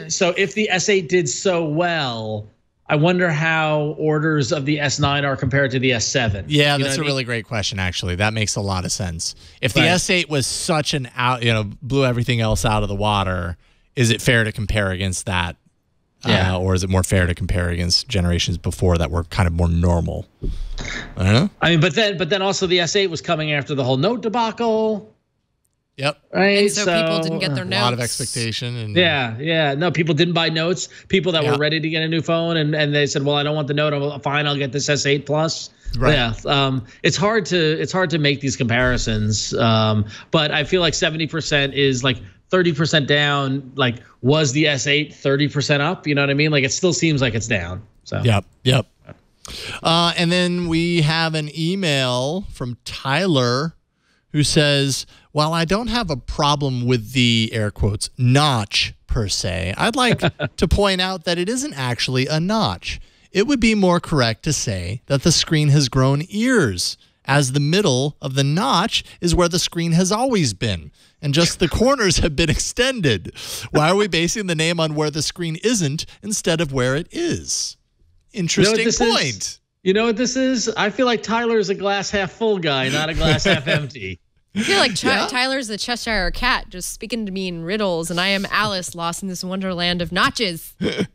so if the S8 did so well, I wonder how orders of the S9 are compared to the S7. Yeah, that's a really great question, actually. That makes a lot of sense. If the S8 was such an blew everything else out of the water, is it fair to compare against that? Yeah. Or is it more fair to compare against generations before that were kind of more normal? I don't know. I mean, but then also the S8 was coming after the whole note debacle. Yep. Right. And so people didn't get their notes. A lot of expectation. And yeah. No, people didn't buy notes. People that were ready to get a new phone and they said, well, I don't want the note. Fine, I'll get this S8 Plus. Right. Yeah. It's hard to make these comparisons. But I feel like 70% is like 30% down. Like, was the S8 30% up? You know what I mean? Like, it still seems like it's down. So Yep. And then we have an email from Tyler who says, while I don't have a problem with the, air quotes, notch per se, I'd like to point out that it isn't actually a notch. It would be more correct to say that the screen has grown ears, as the middle of the notch is where the screen has always been, and just the corners have been extended. Why are we basing the name on where the screen isn't instead of where it is? Interesting point. You know what this is? I feel like Tyler's a glass half full guy, not a glass half empty. I feel like Tyler's the Cheshire Cat, just speaking to me in riddles, and I am Alice, lost in this wonderland of notches. I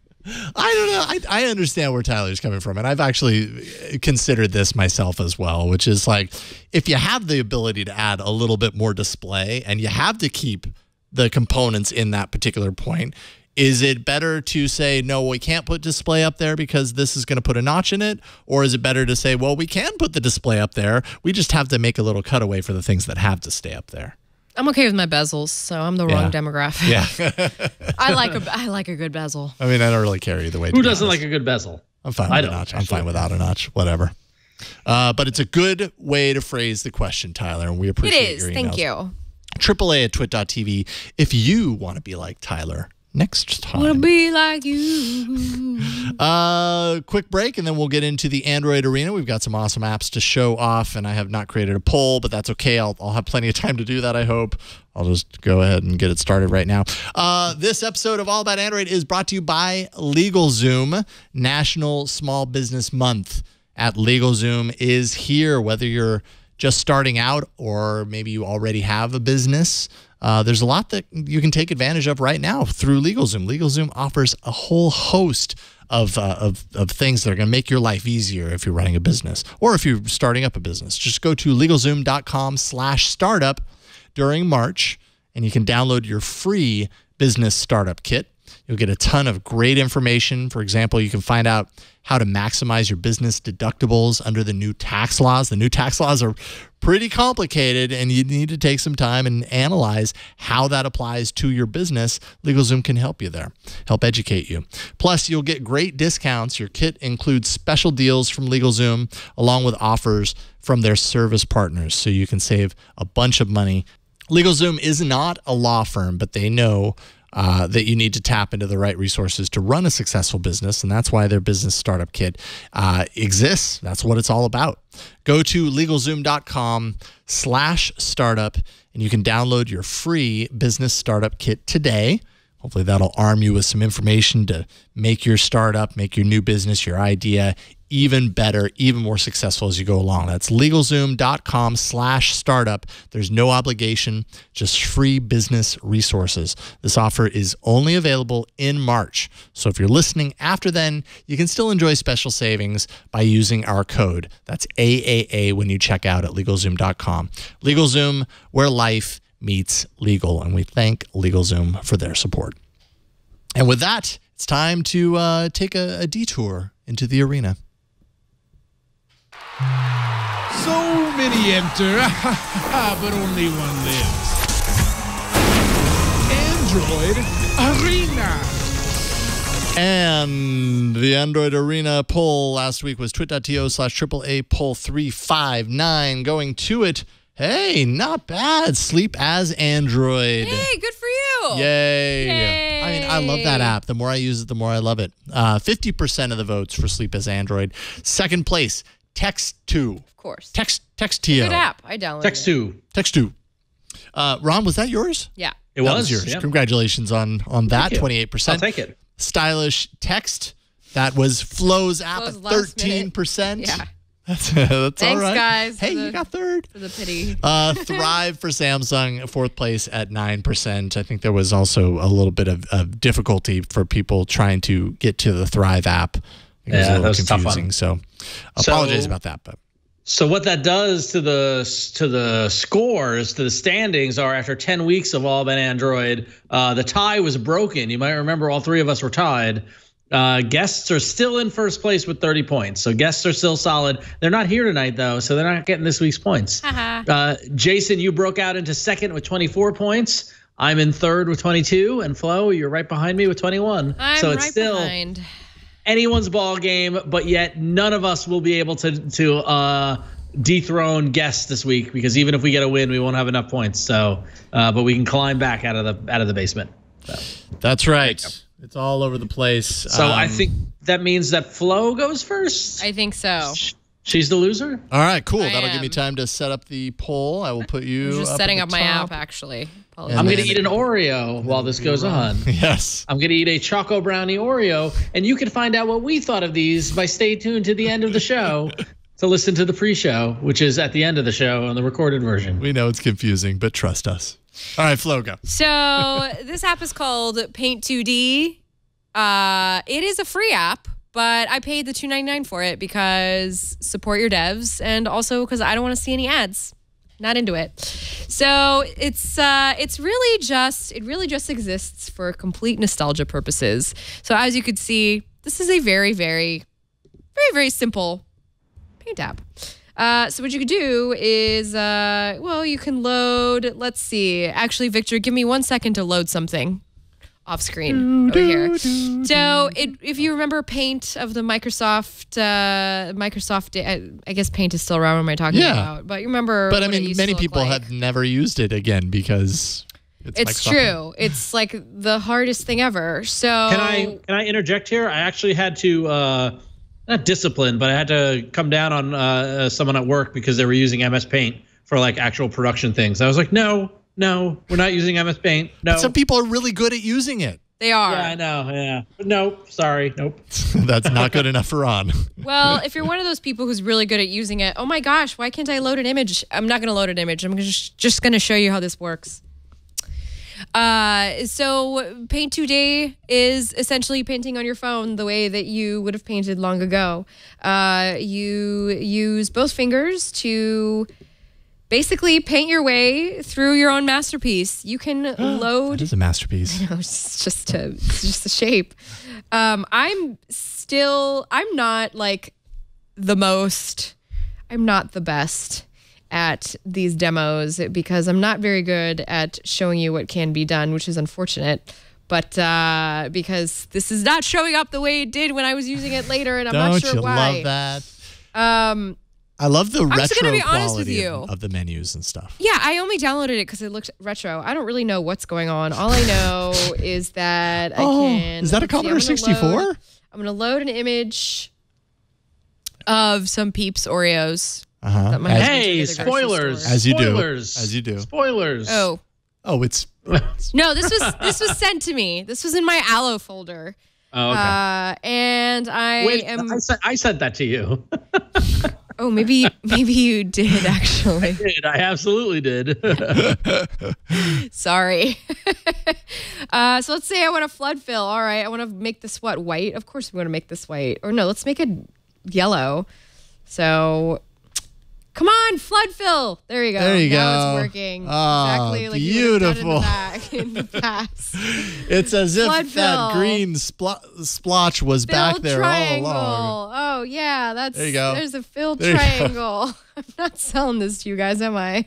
don't know. I understand where Tyler's coming from, and I've actually considered this myself as well, which is like, if you have the ability to add a little bit more display and you have to keep the components in that particular point, is it better to say, no, we can't put display up there because this is going to put a notch in it? Or is it better to say, well, we can put the display up there, we just have to make a little cutaway for the things that have to stay up there? I'm okay with my bezels, so I'm the wrong demographic. Yeah. I like a good bezel. I mean, I don't really care either way. Who doesn't like a good bezel? I'm fine with a notch. I'm fine without a notch. Whatever. But it's a good way to phrase the question, Tyler, and we appreciate your emails. Thank you. AAA@twit.tv if you want to be like Tyler next time. Want to be like you. Quick break, and then we'll get into the Android arena. We've got some awesome apps to show off, and I have not created a poll, but that's okay. I'll have plenty of time to do that, I hope. I'll just go ahead and get it started right now. This episode of All About Android is brought to you by LegalZoom. National Small Business Month at LegalZoom is here. Whether you're just starting out or maybe you already have a business, there's a lot that you can take advantage of right now through LegalZoom. LegalZoom offers a whole host of things that are going to make your life easier if you're running a business or if you're starting up a business. Just go to LegalZoom.com/startup during March, and you can download your free business startup kit. You'll get a ton of great information. For example, you can find out how to maximize your business deductibles under the new tax laws. The new tax laws are pretty complicated, and you need to take some time and analyze how that applies to your business. LegalZoom can help you there, help educate you. Plus, you'll get great discounts. Your kit includes special deals from LegalZoom, along with offers from their service partners, so you can save a bunch of money. LegalZoom is not a law firm, but they know that you need to tap into the right resources to run a successful business, and that's why their business startup kit exists. That's what it's all about. Go to LegalZoom.com/startup, and you can download your free business startup kit today. Hopefully that'll arm you with some information to make your startup, make your new business, your idea even better, even more successful as you go along. That's LegalZoom.com/startup. There's no obligation, just free business resources. This offer is only available in March. So if you're listening after then, you can still enjoy special savings by using our code. That's AAA when you check out at LegalZoom.com. LegalZoom, where life meets legal. And we thank LegalZoom for their support. And with that, it's time to take a detour into the arena. So many enter, but only one lives. Android Arena. And the Android Arena poll last week was twit.to/AAA poll 359. Going to it, hey, not bad. Sleep as Android. Hey, good for you. Yay. I mean, I love that app. The more I use it, the more I love it. 50% of the votes for Sleep as Android. Second place, Text2. Of course. Textio. Good app. I downloaded it. Text2. Ron, was that yours? Yeah. It That was yours. Yeah. Congratulations on that. 28%. I'll take it. Stylish Text. That was Flo's app at Flo's last 13%. minute. Yeah. That's Thanks, all right. guys. Hey, you got third. For the pity. Thrive for Samsung, fourth place at 9%. I think there was also a little bit of difficulty for people trying to get to the Thrive app. It was a little confusing. So apologize about that. But so what that does to the scores, to the standings, are after 10 weeks of all been Android, the tie was broken. You might remember all three of us were tied. Guests are still in first place with 30 points. So guests are still solid. They're not here tonight, though, so they're not getting this week's points. Jason, you broke out into second with 24 points. I'm in third with 22. And Flo, you're right behind me with 21. I'm right still behind. Anyone's ball game, but yet none of us will be able to dethrone guests this week, because even if we get a win, we won't have enough points. So, but we can climb back out of the basement. So. That's right. It's all over the place. So I think that means that Flo goes first. I think so. She's the loser. All right, cool. I That'll give me am. time to set up the poll. I will put you I'm just up setting at up the my top. app, actually. I'm going to eat an Oreo while this goes on. Yes. I'm going to eat a Choco Brownie Oreo, and you can find out what we thought of these by stay tuned to the end of the show to listen to the pre-show, which is at the end of the show on the recorded version. We know it's confusing, but trust us. All right, Flo, go. So this app is called Paint 2D. It is a free app, but I paid the $2.99 for it because support your devs, and also because I don't want to see any ads. Not into it. So it's really just exists for complete nostalgia purposes. So as you could see, this is a very, very, very, very simple paint app. So what you could do is, you can load. Let's see. Actually, Victor, give me 1 second to load something off screen over here. So if you remember Paint of the Microsoft, I guess Paint is still around. What am I talking about? But you remember? But I what it mean, used many to look people like. have never used it again because it's Microsoft. True. It's like the hardest thing ever. So Can I interject here? I actually had to not discipline, but I had to come down on someone at work because they were using MS Paint for like actual production things. I was like, no, we're not using MS Paint. No. But some people are really good at using it. They are. Yeah, I know. Yeah. But nope. Sorry. Nope. That's not good enough for Ron. Well, if you're one of those people who's really good at using it, oh my gosh, why can't I load an image? I'm not going to load an image. I'm just going to show you how this works. So Paint 2D is essentially painting on your phone the way that you would have painted long ago. You use both fingers to basically paint your way through your own masterpiece. You can load. It is a masterpiece. I know, it's just a shape. I'm not like I'm not the best at these demos because I'm not very good at showing you what can be done, which is unfortunate. But because this is not showing up the way it did when I was using it later, and I'm not sure why. Don't you love that? I love the retro quality of the menus and stuff. Yeah, I only downloaded it because it looked retro. I don't really know what's going on. All I know is that I can... Is that a Commodore 64? I'm going to load an image of some Peeps Oreos. Hey, spoilers. As you do. Spoilers. Oh, it's... No, this was sent to me. This was in my Allo folder. Oh, okay. And I sent that to you. Oh, maybe you did actually. I did. I absolutely did. Sorry. So let's say I want to flood fill. All right, I want to make this white. Of course we want to make this white. Or no, let's make it yellow. So come on, flood fill. There you go. There you go. Now it's working. Exactly like beautiful. In the past. It's as if Flood that fill. green splotch was back there triangle. all along. Oh yeah, there you go. There's a filled triangle. I'm not selling this to you guys, am I?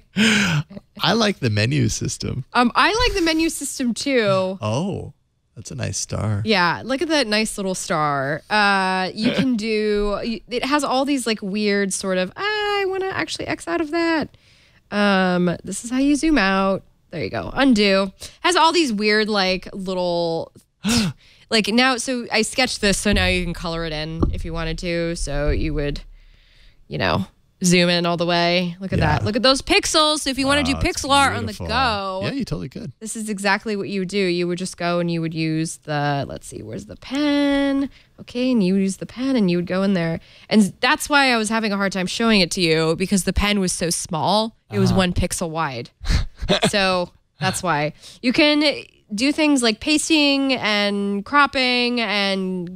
I like the menu system. I like the menu system too. Oh, that's a nice star. Yeah, look at that nice little star. You can do. It has all these like weird sort of. I want to actually X out of that. This is how you zoom out. There you go. Undo. Has all these weird like little. Like now, so I sketched this, so now you can color it in if you wanted to. So you would, zoom in all the way. Look at that. Look at those pixels. So if you want to do pixel art on the go. Yeah, you totally could. This is exactly what you would do. You would just go and you would use let's see, where's the pen? Okay, and you would use the pen and you would go in there. And that's why I was having a hard time showing it to you because the pen was so small. It was 1 pixel wide. So that's why. You can do things like pasting and cropping and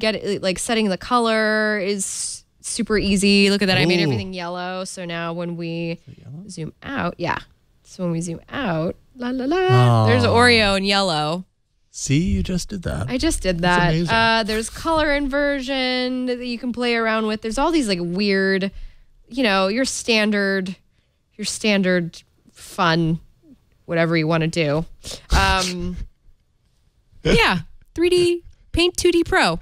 setting the color is super easy. Look at that. I made everything yellow. So now when we zoom out, so when we zoom out, there's Oreo in yellow. See, you just did that. I just did that. There's color inversion that you can play around with. There's all these like weird, your standard fun, whatever you want to do. 3D Paint 2D Pro.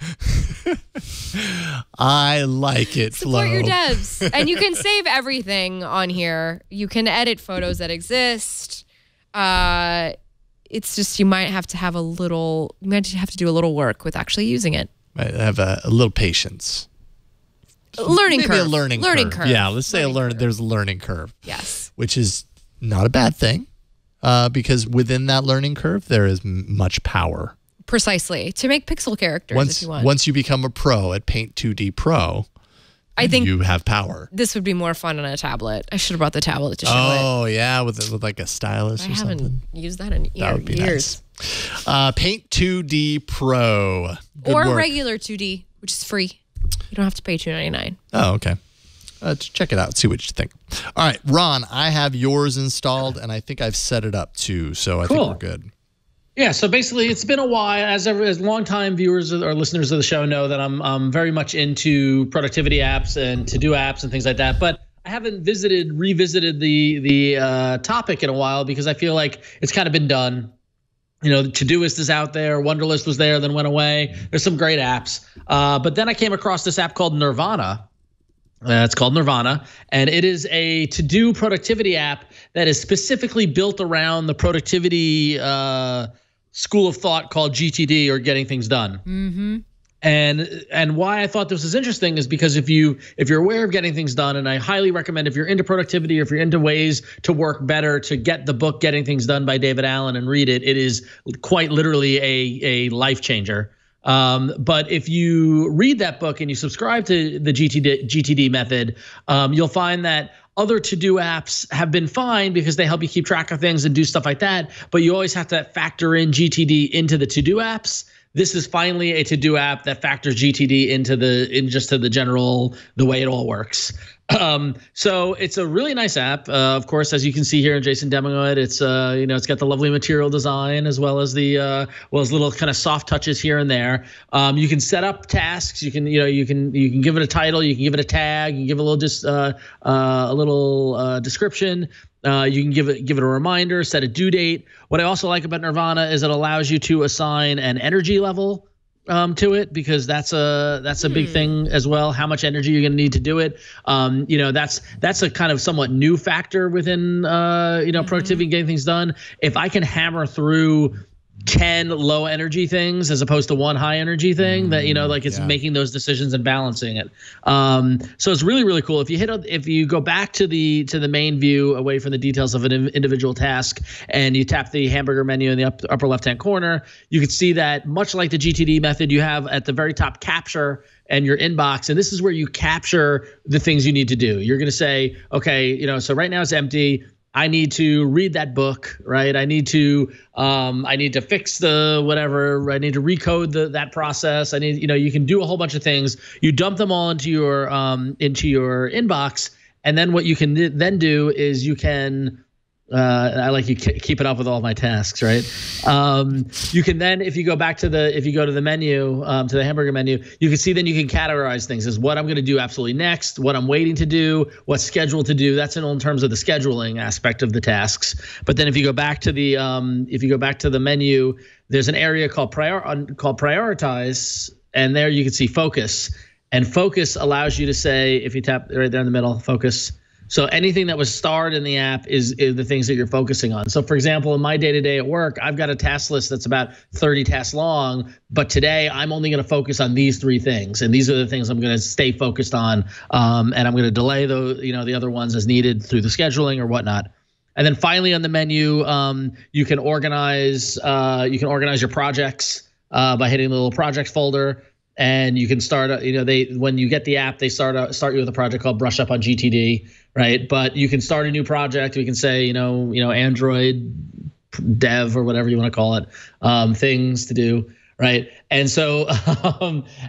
I like it, Flo. Support your devs. And you can save everything on here. You can edit photos that exist. It's just you might have to do a little work with actually using it. Might have a little patience. Learning Maybe curve. a learning curve. Yeah, let's say there's a learning curve. Yes. Which is not a bad thing because within that learning curve, there is much power. Precisely. To make pixel characters if you want. Once you become a pro at Paint 2D Pro, I think you have power. This would be more fun on a tablet. I should have brought the tablet to show it. Oh, yeah, with like a stylus or something. I haven't used that in years. That would be nice. Paint 2D Pro. Good or work. regular 2D, which is free. You don't have to pay $2.99. Oh, okay. Check it out. See what you think. All right, Ron, I have yours installed, and I think I've set it up too, so I think we're good. Yeah, so basically, it's been a while. As longtime viewers or listeners of the show know that I'm very much into productivity apps and to-do apps and things like that. But I haven't revisited the topic in a while because I feel like it's kind of been done. The Todoist is out there. Wunderlist was there, then went away. There's some great apps. But then I came across this app called Nirvana. It's called Nirvana, and it is a to-do productivity app that is specifically built around the productivity school of thought called GTD, or getting things done. Mm-hmm. And why I thought this was interesting is because if you're aware of getting things done, and I highly recommend if you're into productivity or if you're into ways to work better, to get the book Getting Things Done by David Allen and read it. It is quite literally a life changer. But if you read that book and you subscribe to the GTD method, you'll find that other to-do apps have been fine because they help you keep track of things and do stuff like that. But you always have to factor in GTD into the to-do apps. This is finally a to-do app that factors GTD into the general, the way it all works. So it's a really nice app. Of course, as you can see here, and Jason demoing it, it's it's got the lovely material design as well as the little kind of soft touches here and there. You can set up tasks. You can you can give it a title. You can give it a tag. You can give it a little description. You can give it a reminder, set a due date. What I also like about Nirvana is it allows you to assign an energy level to it, because that's a big thing as well. How much energy you're going to need to do it. That's a kind of somewhat new factor within productivity and getting things done. If I can hammer through 10 low energy things as opposed to one high energy thing, that it's making those decisions and balancing it. So it's really, really cool. If you go back to the main view away from the details of an individual task, and you tap the hamburger menu in the upper left hand corner, you can see that much like the GTD method, you have at the very top capture and your inbox, and this is where you capture the things you need to do. You're going to say, okay, so right now it's empty. I need to read that book, right? I need to fix the whatever. I need to recode that process. I need, you can do a whole bunch of things. You dump them all into your inbox, and then what you can then do is you can. I like you keeping up with all my tasks, right? You can then, if you go to the menu, to the hamburger menu, you can see then you can categorize things as what I'm going to do absolutely next, what I'm waiting to do, what's scheduled to do. That's in terms of the scheduling aspect of the tasks. But then if you go back to the menu, there's an area called prioritize, and there you can see focus. And focus allows you to say, if you tap right there in the middle, focus. So anything that was starred in the app is the things that you're focusing on. So for example, in my day-to-day at work, I've got a task list that's about 30 tasks long, but today I'm only going to focus on these 3 things. And these are the things I'm going to stay focused on. And I'm going to delay the other ones as needed through the scheduling or whatnot. And then finally on the menu, you can organize your projects by hitting the little projects folder. And you can start, when you get the app, they start you with a project called Brush Up on GTD, right? But you can start a new project. We can say, Android dev or whatever you want to call it, things to do, right? And so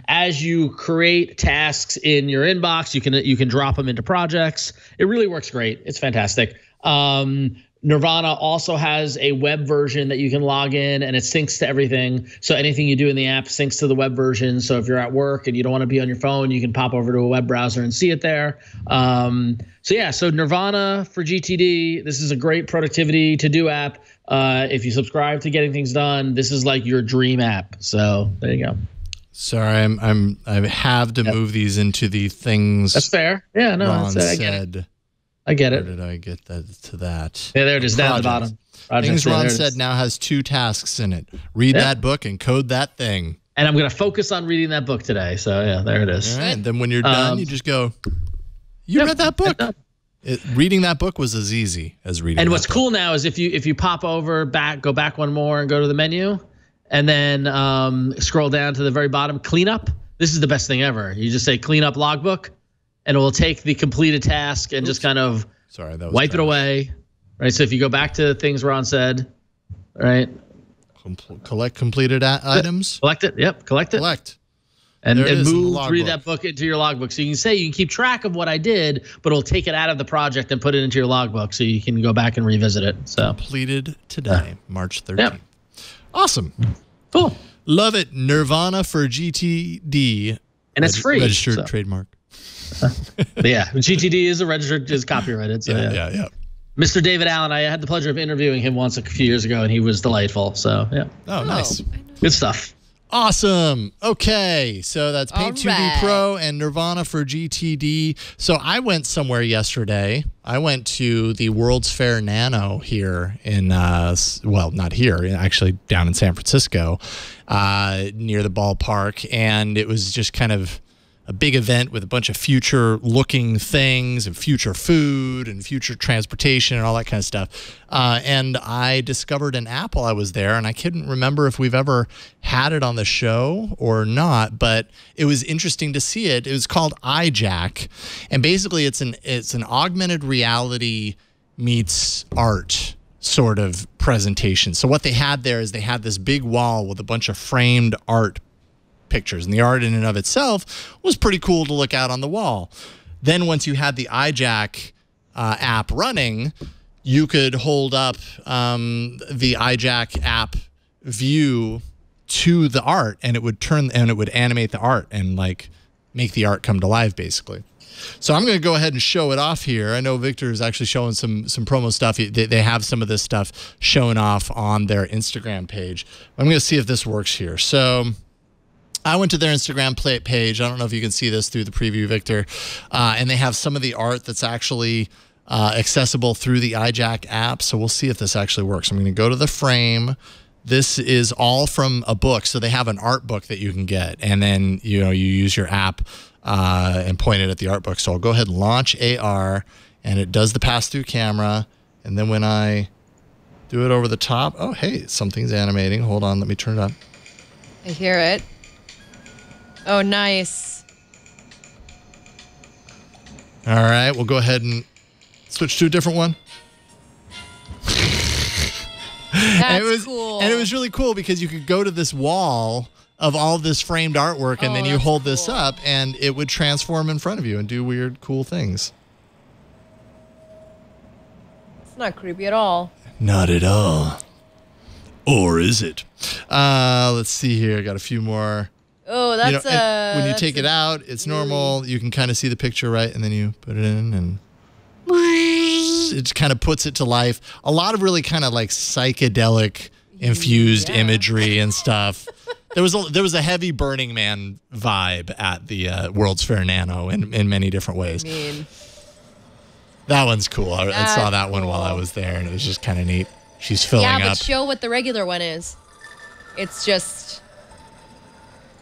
as you create tasks in your inbox, you can drop them into projects. It really works great. It's fantastic. Nirvana also has a web version that you can log in, and it syncs to everything. So anything you do in the app syncs to the web version. So if you're at work and you don't want to be on your phone, you can pop over to a web browser and see it there. So Nirvana for GTD, this is a great productivity to-do app. If you subscribe to Getting Things Done, this is like your dream app. So there you go. Sorry, I have to move these into the things. That's fair. Yeah, no, Ron I get it. Where did I get to that? Yeah, there it is, down at the bottom. Things Ron said now has 2 tasks in it. Read that book and code that thing. And I'm going to focus on reading that book today. So yeah, there it is. All right. And then when you're done, you just go, you read that book. Reading that book was as easy as reading. And what's cool now is if you pop over, go back one more and go to the menu, and then scroll down to the very bottom, cleanup. This is the best thing ever. You just say cleanup logbook, and it will take the completed task and just kind of wipe it away, right? So if you go back to things Ron said, right? Collect completed items. Collect it. Yep. Collect it. Collect. And read that book into your logbook. So you can keep track of what I did, but it'll take it out of the project and put it into your logbook so you can go back and revisit it. So completed today, March 13th. Yep. Awesome. Cool. Love it. Nirvana for GTD. And it's free. Registered trademark. Yeah, GTD is copyrighted. So yeah. Mr. David Allen, I had the pleasure of interviewing him once a few years ago, and he was delightful. So yeah. Oh, nice. Good stuff. Awesome. Okay, so that's Paint2B Pro and Nirvana for GTD. So I went somewhere yesterday. I went to the World's Fair Nano here in, not here, actually down in San Francisco, near the ballpark, and it was just kind of a big event with a bunch of future-looking things and future food and future transportation and all that kind of stuff. And I discovered an app while I was there, and I couldn't remember if we've ever had it on the show or not, but it was interesting to see it. It was called iJack, and basically it's an augmented reality meets art sort of presentation. So what they had there is they had this big wall with a bunch of framed art pictures, and the art in and of itself was pretty cool to look out on the wall. Then once you had the iJack app running, you could hold up the iJack app view to the art, and it would animate the art and like make the art come to life, basically. So I'm going to go ahead and show it off here. I know Victor is actually showing some promo stuff. They have some of this stuff shown off on their Instagram page. I'm going to see if this works here. So I went to their Instagram page. I don't know if you can see this through the preview, Victor. And they have some of the art that's actually accessible through the iJack app. So we'll see if this actually works. I'm going to go to the frame. This is all from a book. So they have an art book that you can get. And then, you use your app and point it at the art book. So I'll go ahead and launch AR, and it does the pass-through camera. And then when I do it over the top, oh, hey, something's animating. Hold on, let me turn it up. I hear it. Oh, nice. All right, we'll go ahead and switch to a different one. That's cool. And it was really cool because you could go to this wall of all this framed artwork, and then you hold this up, and it would transform in front of you and do weird, cool things. It's not creepy at all. Not at all. Or is it? Let's see here. I got a few more. Oh, that's when you take it out, it's normal. You can kind of see the picture, right? And then you put it in, and it kind of puts it to life. A lot of really kind of like psychedelic infused imagery and stuff. There was a heavy Burning Man vibe at the World's Fair Nano in many different ways. That one's cool. I saw that one while I was there, and it was just kind of neat. She's filling up. Yeah, but show what the regular one is. It's just...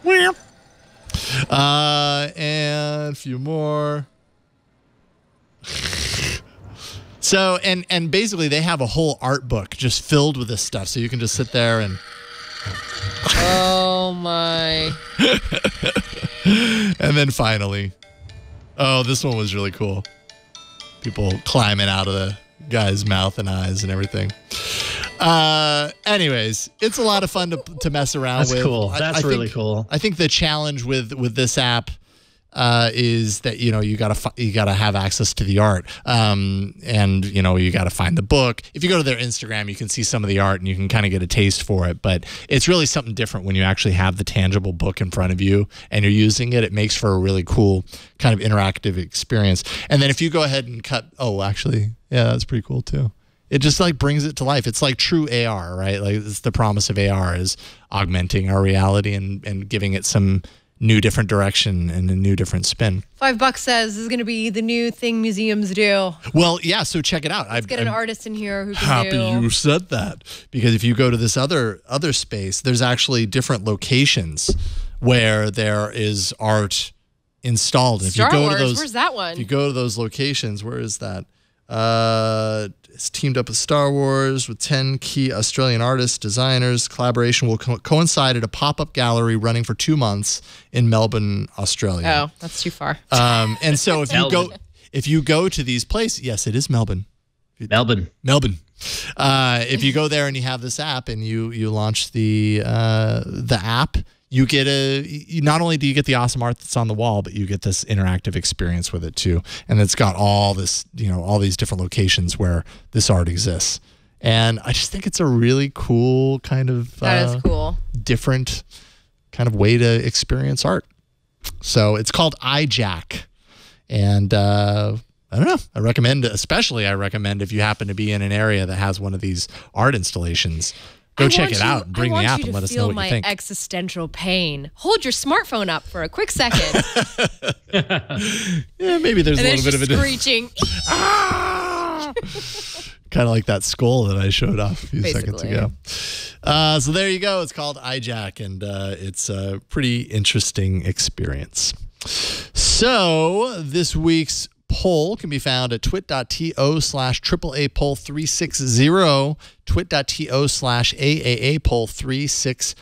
And a few more. So, and basically they have a whole art book just filled with this stuff. So you can just sit there and... Oh, my. And then finally... Oh, this one was really cool. People climbing out of the guy's mouth and eyes and everything. Anyways, it's a lot of fun to mess around with. That's cool. That's really cool. I think the challenge with this app is that you gotta have access to the art, and you gotta find the book. If you go to their Instagram, you can see some of the art and you can kind of get a taste for it. But it's really something different when you actually have the tangible book in front of you and you're using it. It makes for a really cool kind of interactive experience. And then if you go ahead and that's pretty cool too. It just like brings it to life. It's like true AR, right? Like it's the promise of AR is augmenting our reality and giving it some new different direction and a new different spin. $5 says this is going to be the new thing museums do. Well, yeah, so check it out. Let's get an artist in here who can do. Happy you said that. Because if you go to this other space, there's actually different locations where there is art installed. If Star you go Wars, to those, where's that one? If you go to those locations, where is that? It's teamed up with Star Wars with 10 key Australian artists, designers. Collaboration will coincide at a pop-up gallery running for 2 months in Melbourne, Australia. Oh, that's too far. And so if you go to these places, yes, it is Melbourne. Melbourne. If you go there and you have this app and you launch the app, you get not only do you get the awesome art that's on the wall, but you get this interactive experience with it too. And it's got all this, all these different locations where this art exists. And I just think it's a really cool kind of that is cool. Different kind of way to experience art. So it's called iJack. And I don't know. I recommend if you happen to be in an area that has one of these art installations. Go check it out and bring the app and let us know what you think. I want you to feel my existential pain. Hold your smartphone up for a quick second. Yeah, maybe there's a little bit of a screeching. Kind of like that skull that I showed off a few seconds ago. So there you go. It's called iJack, and it's a pretty interesting experience. So this week's poll can be found at twit.to/AAA poll 360, twit.to/AAA poll 360.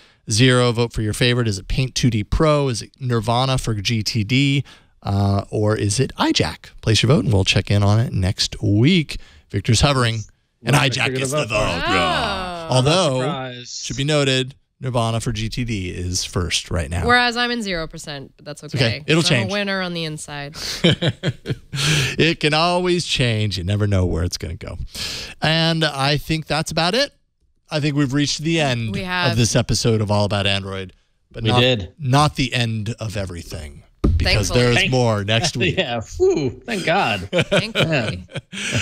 Vote for your favorite. Is it Paint 2D Pro? Is it Nirvana for GTD? Or is it iJack? Place your vote and we'll check in on it next week. Victor's hovering and iJack gets the vote. Oh. Although, should be noted, Nirvana for GTD is first right now. Whereas I'm in 0%, but that's okay. It'll I'm change. a winner on the inside. It can always change. You never know where it's going to go. And I think that's about it. I think we've reached the end of this episode of All About Android. But not the end of everything. Because there's more next week. Yeah, thank God. Thankfully.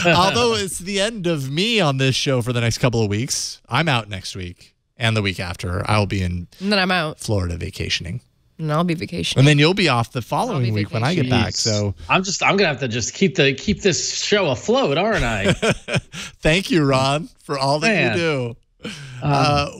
Although it's the end of me on this show for the next couple of weeks. I'm out next week. And the week after, I'll be in and then I'm out. Florida vacationing. And I'll be vacationing. And then you'll be off the following week when I get back. So I'm gonna have to just keep this show afloat, aren't I? Thank you, Ron, for all that you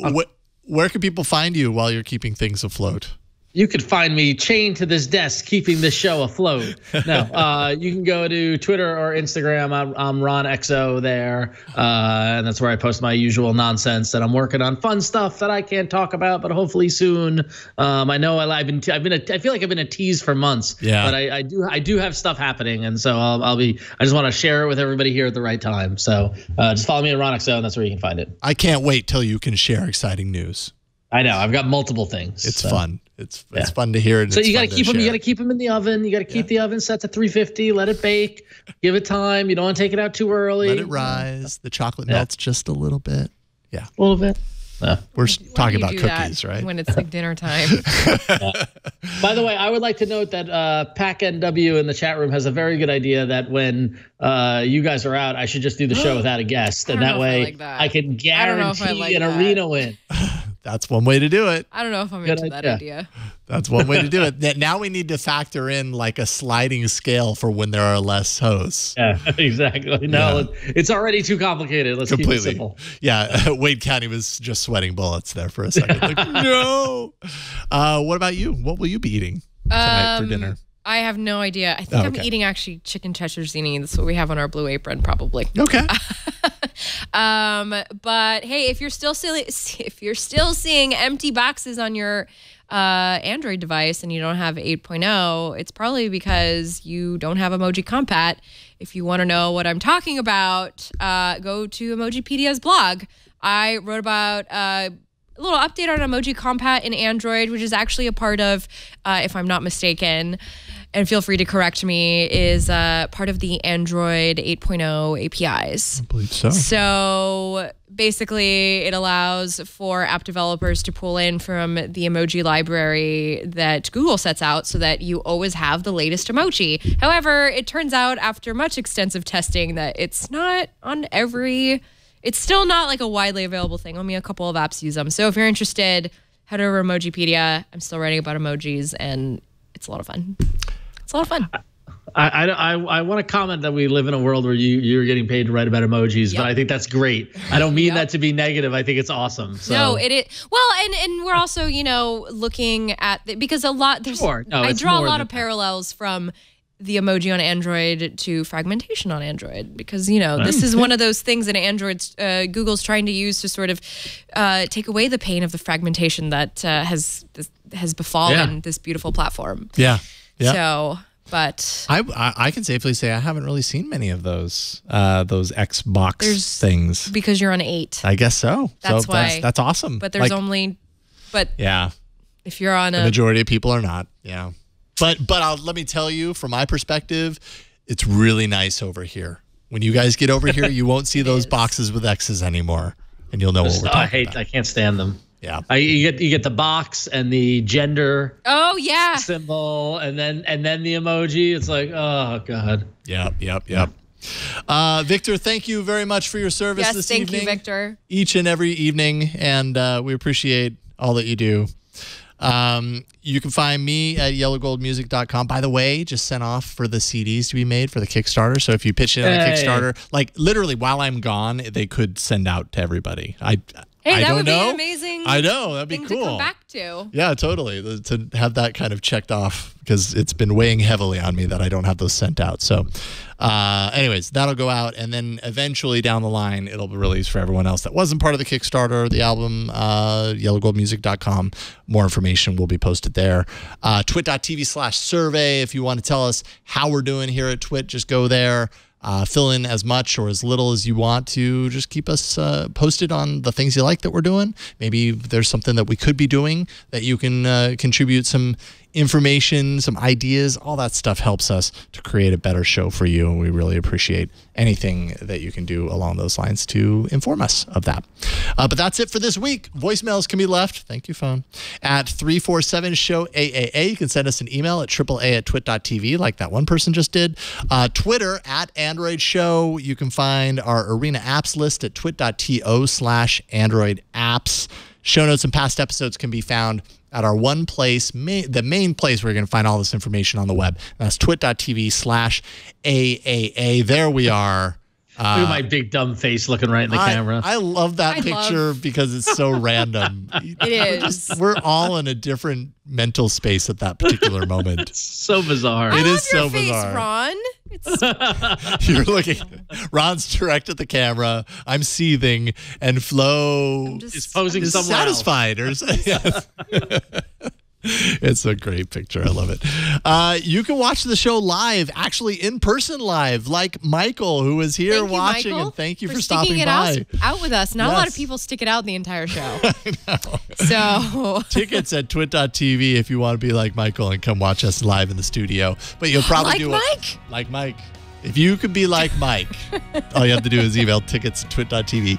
do. Where can people find you while you're keeping things afloat? You could find me chained to this desk, keeping this show afloat. No, you can go to Twitter or Instagram. I'm Ron XO there, and that's where I post my usual nonsense. That I'm working on fun stuff that I can't talk about, but hopefully soon. I know I feel like I've been a tease for months. Yeah. But I do have stuff happening, and so I just want to share it with everybody here at the right time. So just follow me at Ron XO, and that's where you can find it. I can't wait till you can share exciting news. I know I've got multiple things. It's fun. It's fun to hear. So you got to keep them. You got to keep them in the oven. You got to keep the oven set to 350. Let it bake. Give it time. You don't want to take it out too early. Let it rise. The chocolate melts just a little bit. Yeah, a little bit. We're talking about cookies, right? When it's like dinner time. By the way, I would like to note that PackNW in the chat room has a very good idea that when you guys are out, I should just do the show without a guest, and that way I can guarantee an arena win. That's one way to do it. I don't know if I'm into that idea. That's one way to do it. Now we need to factor in like a sliding scale for when there are less hosts. Yeah, exactly. No, it's already too complicated. Let's keep it simple. Yeah, Wade County was just sweating bullets there for a second. Like, no. What about you? What will you be eating tonight for dinner? I have no idea. I think I'm eating actually chicken cheddarzini. That's what we have on our Blue Apron, probably. Okay. But hey, if you're still seeing empty boxes on your Android device and you don't have 8.0, it's probably because you don't have Emoji Compat. If you want to know what I'm talking about, go to Emojipedia's blog. I wrote about a little update on Emoji Compat in Android, which is actually a part of, if I'm not mistaken, and feel free to correct me, is part of the Android 8.0 APIs. I believe so. So basically, it allows for app developers to pull in from the emoji library that Google sets out so that you always have the latest emoji. However, it turns out after much extensive testing that it's not on it's still not like a widely available thing. Only a couple of apps use them. So if you're interested, head over to Emojipedia. I'm still writing about emojis, and it's a lot of fun. It's a lot of fun. I want to comment that we live in a world where you're getting paid to write about emojis, but I think that's great. I don't mean that to be negative. I think it's awesome. So. No, it is. Well, and we're also, looking at because a lot I draw a lot of parallels from the emoji on Android to fragmentation on Android because, this is one of those things that Android's Google's trying to use to sort of take away the pain of the fragmentation that has befallen this beautiful platform. Yeah. Yeah. So, but I can safely say I haven't really seen many of those Xbox things because you're on 8. I guess so. That's why. That's awesome. But there's if you're on the majority of people are not. Yeah. But let me tell you, from my perspective, it's really nice over here. When you guys get over here, you won't see those boxes with X's anymore, and you'll know what we're talking about. I can't stand them. Yeah, you get the box and the gender. Oh yeah. Symbol and then the emoji. It's like, oh god. Yep. Victor, thank you very much for your service this evening. Thank you, Victor. Each and every evening, and we appreciate all that you do. You can find me at yellowgoldmusic.com. By the way, just sent off for the CDs to be made for the Kickstarter. So if you pitch it on a Kickstarter, like literally while I'm gone, they could send out to everybody. That would be an amazing. I know, that'd be thing cool. To come back to. Yeah, totally. To have that kind of checked off because it's been weighing heavily on me that I don't have those sent out. So, anyways, that'll go out, and then eventually down the line, it'll be released for everyone else that wasn't part of the Kickstarter, the album, yellowgoldmusic.com. More information will be posted there. Twit.tv/survey if you want to tell us how we're doing here at Twit. Just go there. Fill in as much or as little as you want to. Just keep us posted on the things you like that we're doing. Maybe there's something that we could be doing that you can contribute some information, some ideas. All that stuff helps us to create a better show for you, and we really appreciate anything that you can do along those lines to inform us of that. But that's it for this week. Voicemails can be left, thank you phone, at 347-SHOW-AAA. You can send us an email at AAA@twit.tv like that one person just did. Twitter at Android Show. You can find our Arena apps list at twit.to/Android apps. Show notes and past episodes can be found at our one place, the main place where you're going to find all this information on the web. That's twit.tv/AAA. There we are. Look at my big dumb face looking right in the camera. I love that picture because it's so random. It is. We're all in a different mental space at that particular moment. It's so bizarre. I It love is so your face, bizarre. Ron. It's You're looking. Ron's direct at the camera. I'm seething, and Flo It's posing is somewhere satisfied. Yes. It's a great picture. I love it. You can watch the show live, actually in person live, like Michael, who is here Thank you, watching, Michael, and thank you for sticking stopping it by. out with us. Not a lot of Yes. people stick it out the entire show. So Tickets at twit.tv if you want to be like Michael and come watch us live in the studio. But you'll probably Like do Mike? Like Mike. If you could be like Mike, all you have to do is email tickets at twit.tv.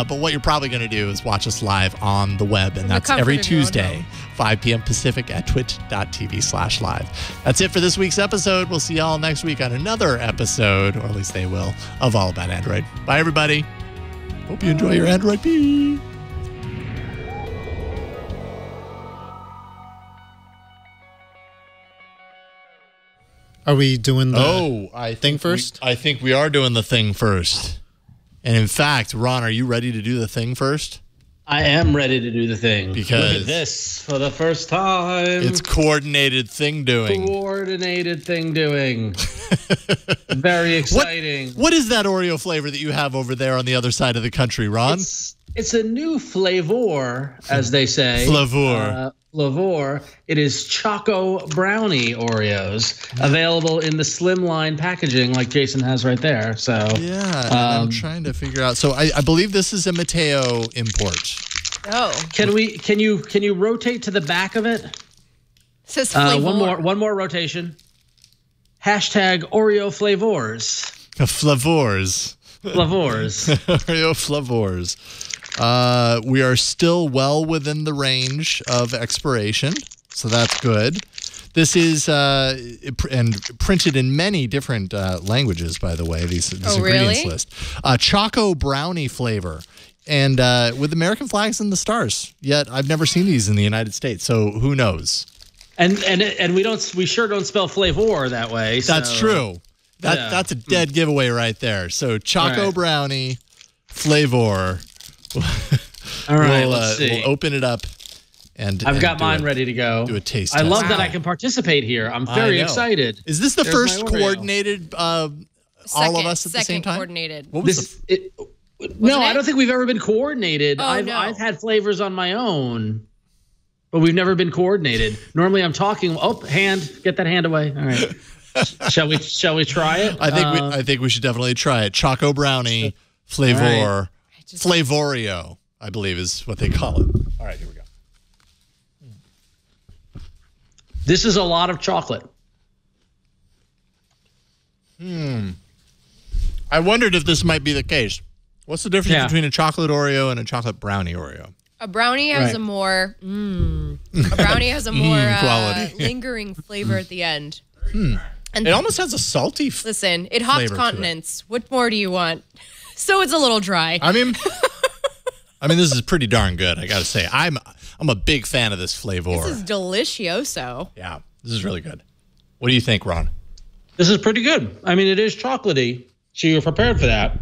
But what you're probably going to do is watch us live on the web, and the that's comfort every of your own Tuesday, home. 5 p.m. Pacific at twit.tv/live. That's it for this week's episode. We'll see y'all next week on another episode, or at least they will, of All About Android. Bye, everybody. Hope you enjoy your Android P. Are we doing the I thing first? I think we are doing the thing first. And in fact, Ron, are you ready to do the thing first? I am ready to do the thing. Because look at this for the first time. It's coordinated thing doing. Coordinated thing doing. Very exciting. What is that Oreo flavor that you have over there on the other side of the country, Ron? It's a new flavor, as they say. Flavor. Flavor. It is Choco Brownie Oreos, available in the slimline packaging like Jason has right there. So Yeah, I'm trying to figure out. So I believe this is a Mateo import. oh, can you rotate to the back of it? it says flavor. One more rotation. Hashtag Oreo flavors. Flavors. Flavors. Oreo flavors. We are still well within the range of expiration, so that's good. This is and printed in many different languages, by the way, this ingredients list. Choco brownie flavor, and with American flags and the stars. Yet I've never seen these in the United States, so who knows? And we sure don't spell flavor that way. That's true. That's a dead giveaway right there. So Choco brownie flavor. All right, let's see. We'll open it up, and I've got mine ready to go. Do a taste I test. love that I can participate here. I'm very excited. Is this the There's first my Oreo. coordinated all of us at the same time? Coordinated. What was No, I don't think we've ever been coordinated. Oh, I've had flavors on my own, but we've never been coordinated. Normally, I'm talking. Oh, hand! Get that hand away. All right. Shall we try it? I think we should definitely try it. Choco brownie flavor, Flavorio, I believe is what they call it. All right, here we go. This is a lot of chocolate. I wondered if this might be the case. What's the difference between a chocolate Oreo and a chocolate brownie Oreo? A brownie has a more quality. lingering flavor at the end. And It almost has a salty listen, it hops flavor to it. continents. What more do you want? So it's a little dry. I mean, this is pretty darn good. I got to say, I'm a big fan of this flavor. This is delicioso. Yeah, this is really good. What do you think, Ron? This is pretty good. I mean, it is chocolatey, so you're prepared for that.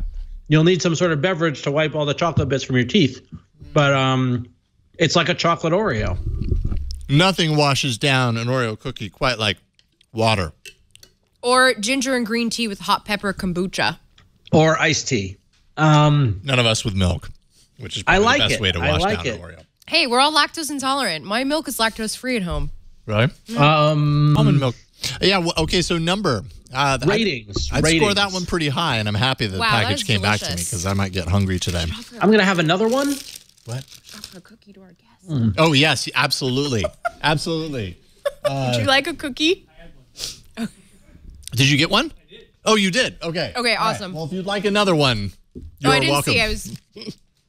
You'll need some sort of beverage to wipe all the chocolate bits from your teeth, but it's like a chocolate Oreo. Nothing washes down an Oreo cookie quite like water. Or ginger and green tea with hot pepper kombucha. Or iced tea. None of us with milk, which is probably the best way to wash down an Oreo. Hey, we're all lactose intolerant. My milk is lactose free at home. Really? Almond milk. Yeah. Well, okay. So number. Ratings. I'd score that one pretty high, and I'm happy the package came back to me because I might get hungry today. I'm going to have another one. What? A cookie to our guests. Oh, yes. Absolutely. Absolutely. Would you like a cookie? Did you get one? I did. Oh, you did? Okay. Okay, awesome. Right. Well, if you'd like another one, you're I didn't welcome. see. I was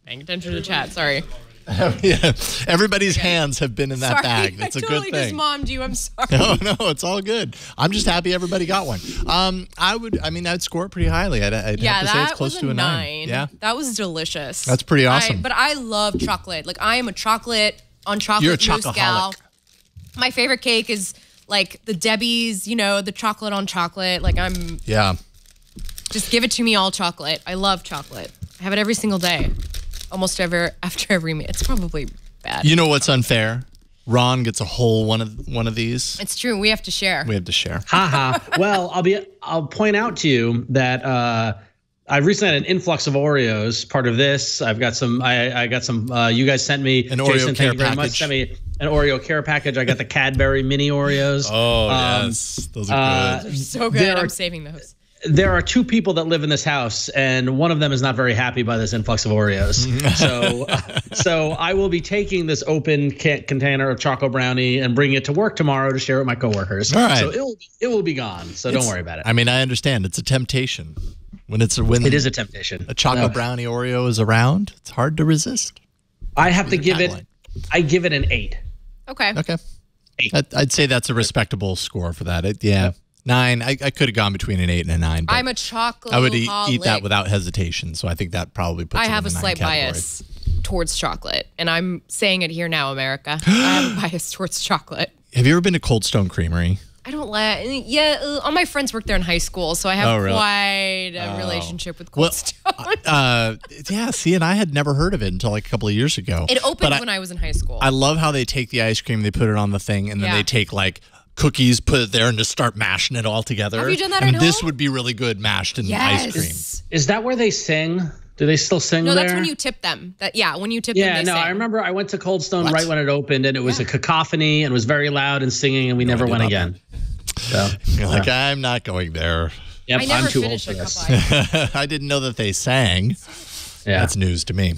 paying attention to the chat. Sorry. Yeah. Everybody's hands have been in that Sorry, bag. That's I a totally good thing. just mommed you. I'm sorry. No, it's all good. I'm just happy everybody got one. I'd score it pretty highly. I'd have to say it's close to a 9. Yeah. That was delicious. That's pretty awesome. But I love chocolate. Like, I am a chocolate on chocolate You're a mousse gal. chocoholic. My favorite cake is like the Debbie's, the chocolate on chocolate. Like, just give it to me all chocolate. I love chocolate. I have it every single day. Almost after every meal. It's probably bad. You know what's unfair? Ron gets a whole one of these. It's true. We have to share. We have to share. Haha. Well, I'll point out to you that I recently had an influx of Oreos. Part of this, I've got some. I got some. You guys sent me An Oreo Jason, care thank you very much. package. Sent me an Oreo care package. I got the Cadbury mini Oreos. Oh, yes. Those are good. So good. I'm saving those. There are 2 people that live in this house, and one of them is not very happy by this influx of Oreos. So I will be taking this open container of Choco Brownie and bringing it to work tomorrow to share with my coworkers. All right. So it will be gone. So don't worry about it. I mean, I understand. It's a temptation. When it is a temptation. A Choco Brownie Oreo is around, it's hard to resist. I have to give it. I give it an 8. Okay. Okay. I'd say that's a respectable score for that. 9. I could have gone between an 8 and a 9. But I'm a chocolate. I would eat that without hesitation. So I think that probably puts I it have in a the 9 slight category. bias towards chocolate, and I'm saying it here now, America. I have a bias towards chocolate. Have you ever been to Cold Stone Creamery? I don't like. Yeah, all my friends worked there in high school, so I have really? quite a relationship with Cold Stone. Yeah, see, and I had never heard of it until like a couple of years ago. It opened when I was in high school. I love how they take the ice cream, they put it on the thing, and then they take like cookies, put it there, and just start mashing it all together. Have you done that I mean, at this home? would be really good mashed in Yes. ice cream. Is that where they sing? Do they still sing there? No, that's when you tip them. When you tip them, they sing. I remember I went to Cold Stone right when it opened, and it was a cacophony, and it was very loud and singing, and we never went again. So, You're like, I'm not going there. Yep, I never I'm too old finished for a this. cup of ice. I didn't know that they sang. Yeah. That's news to me.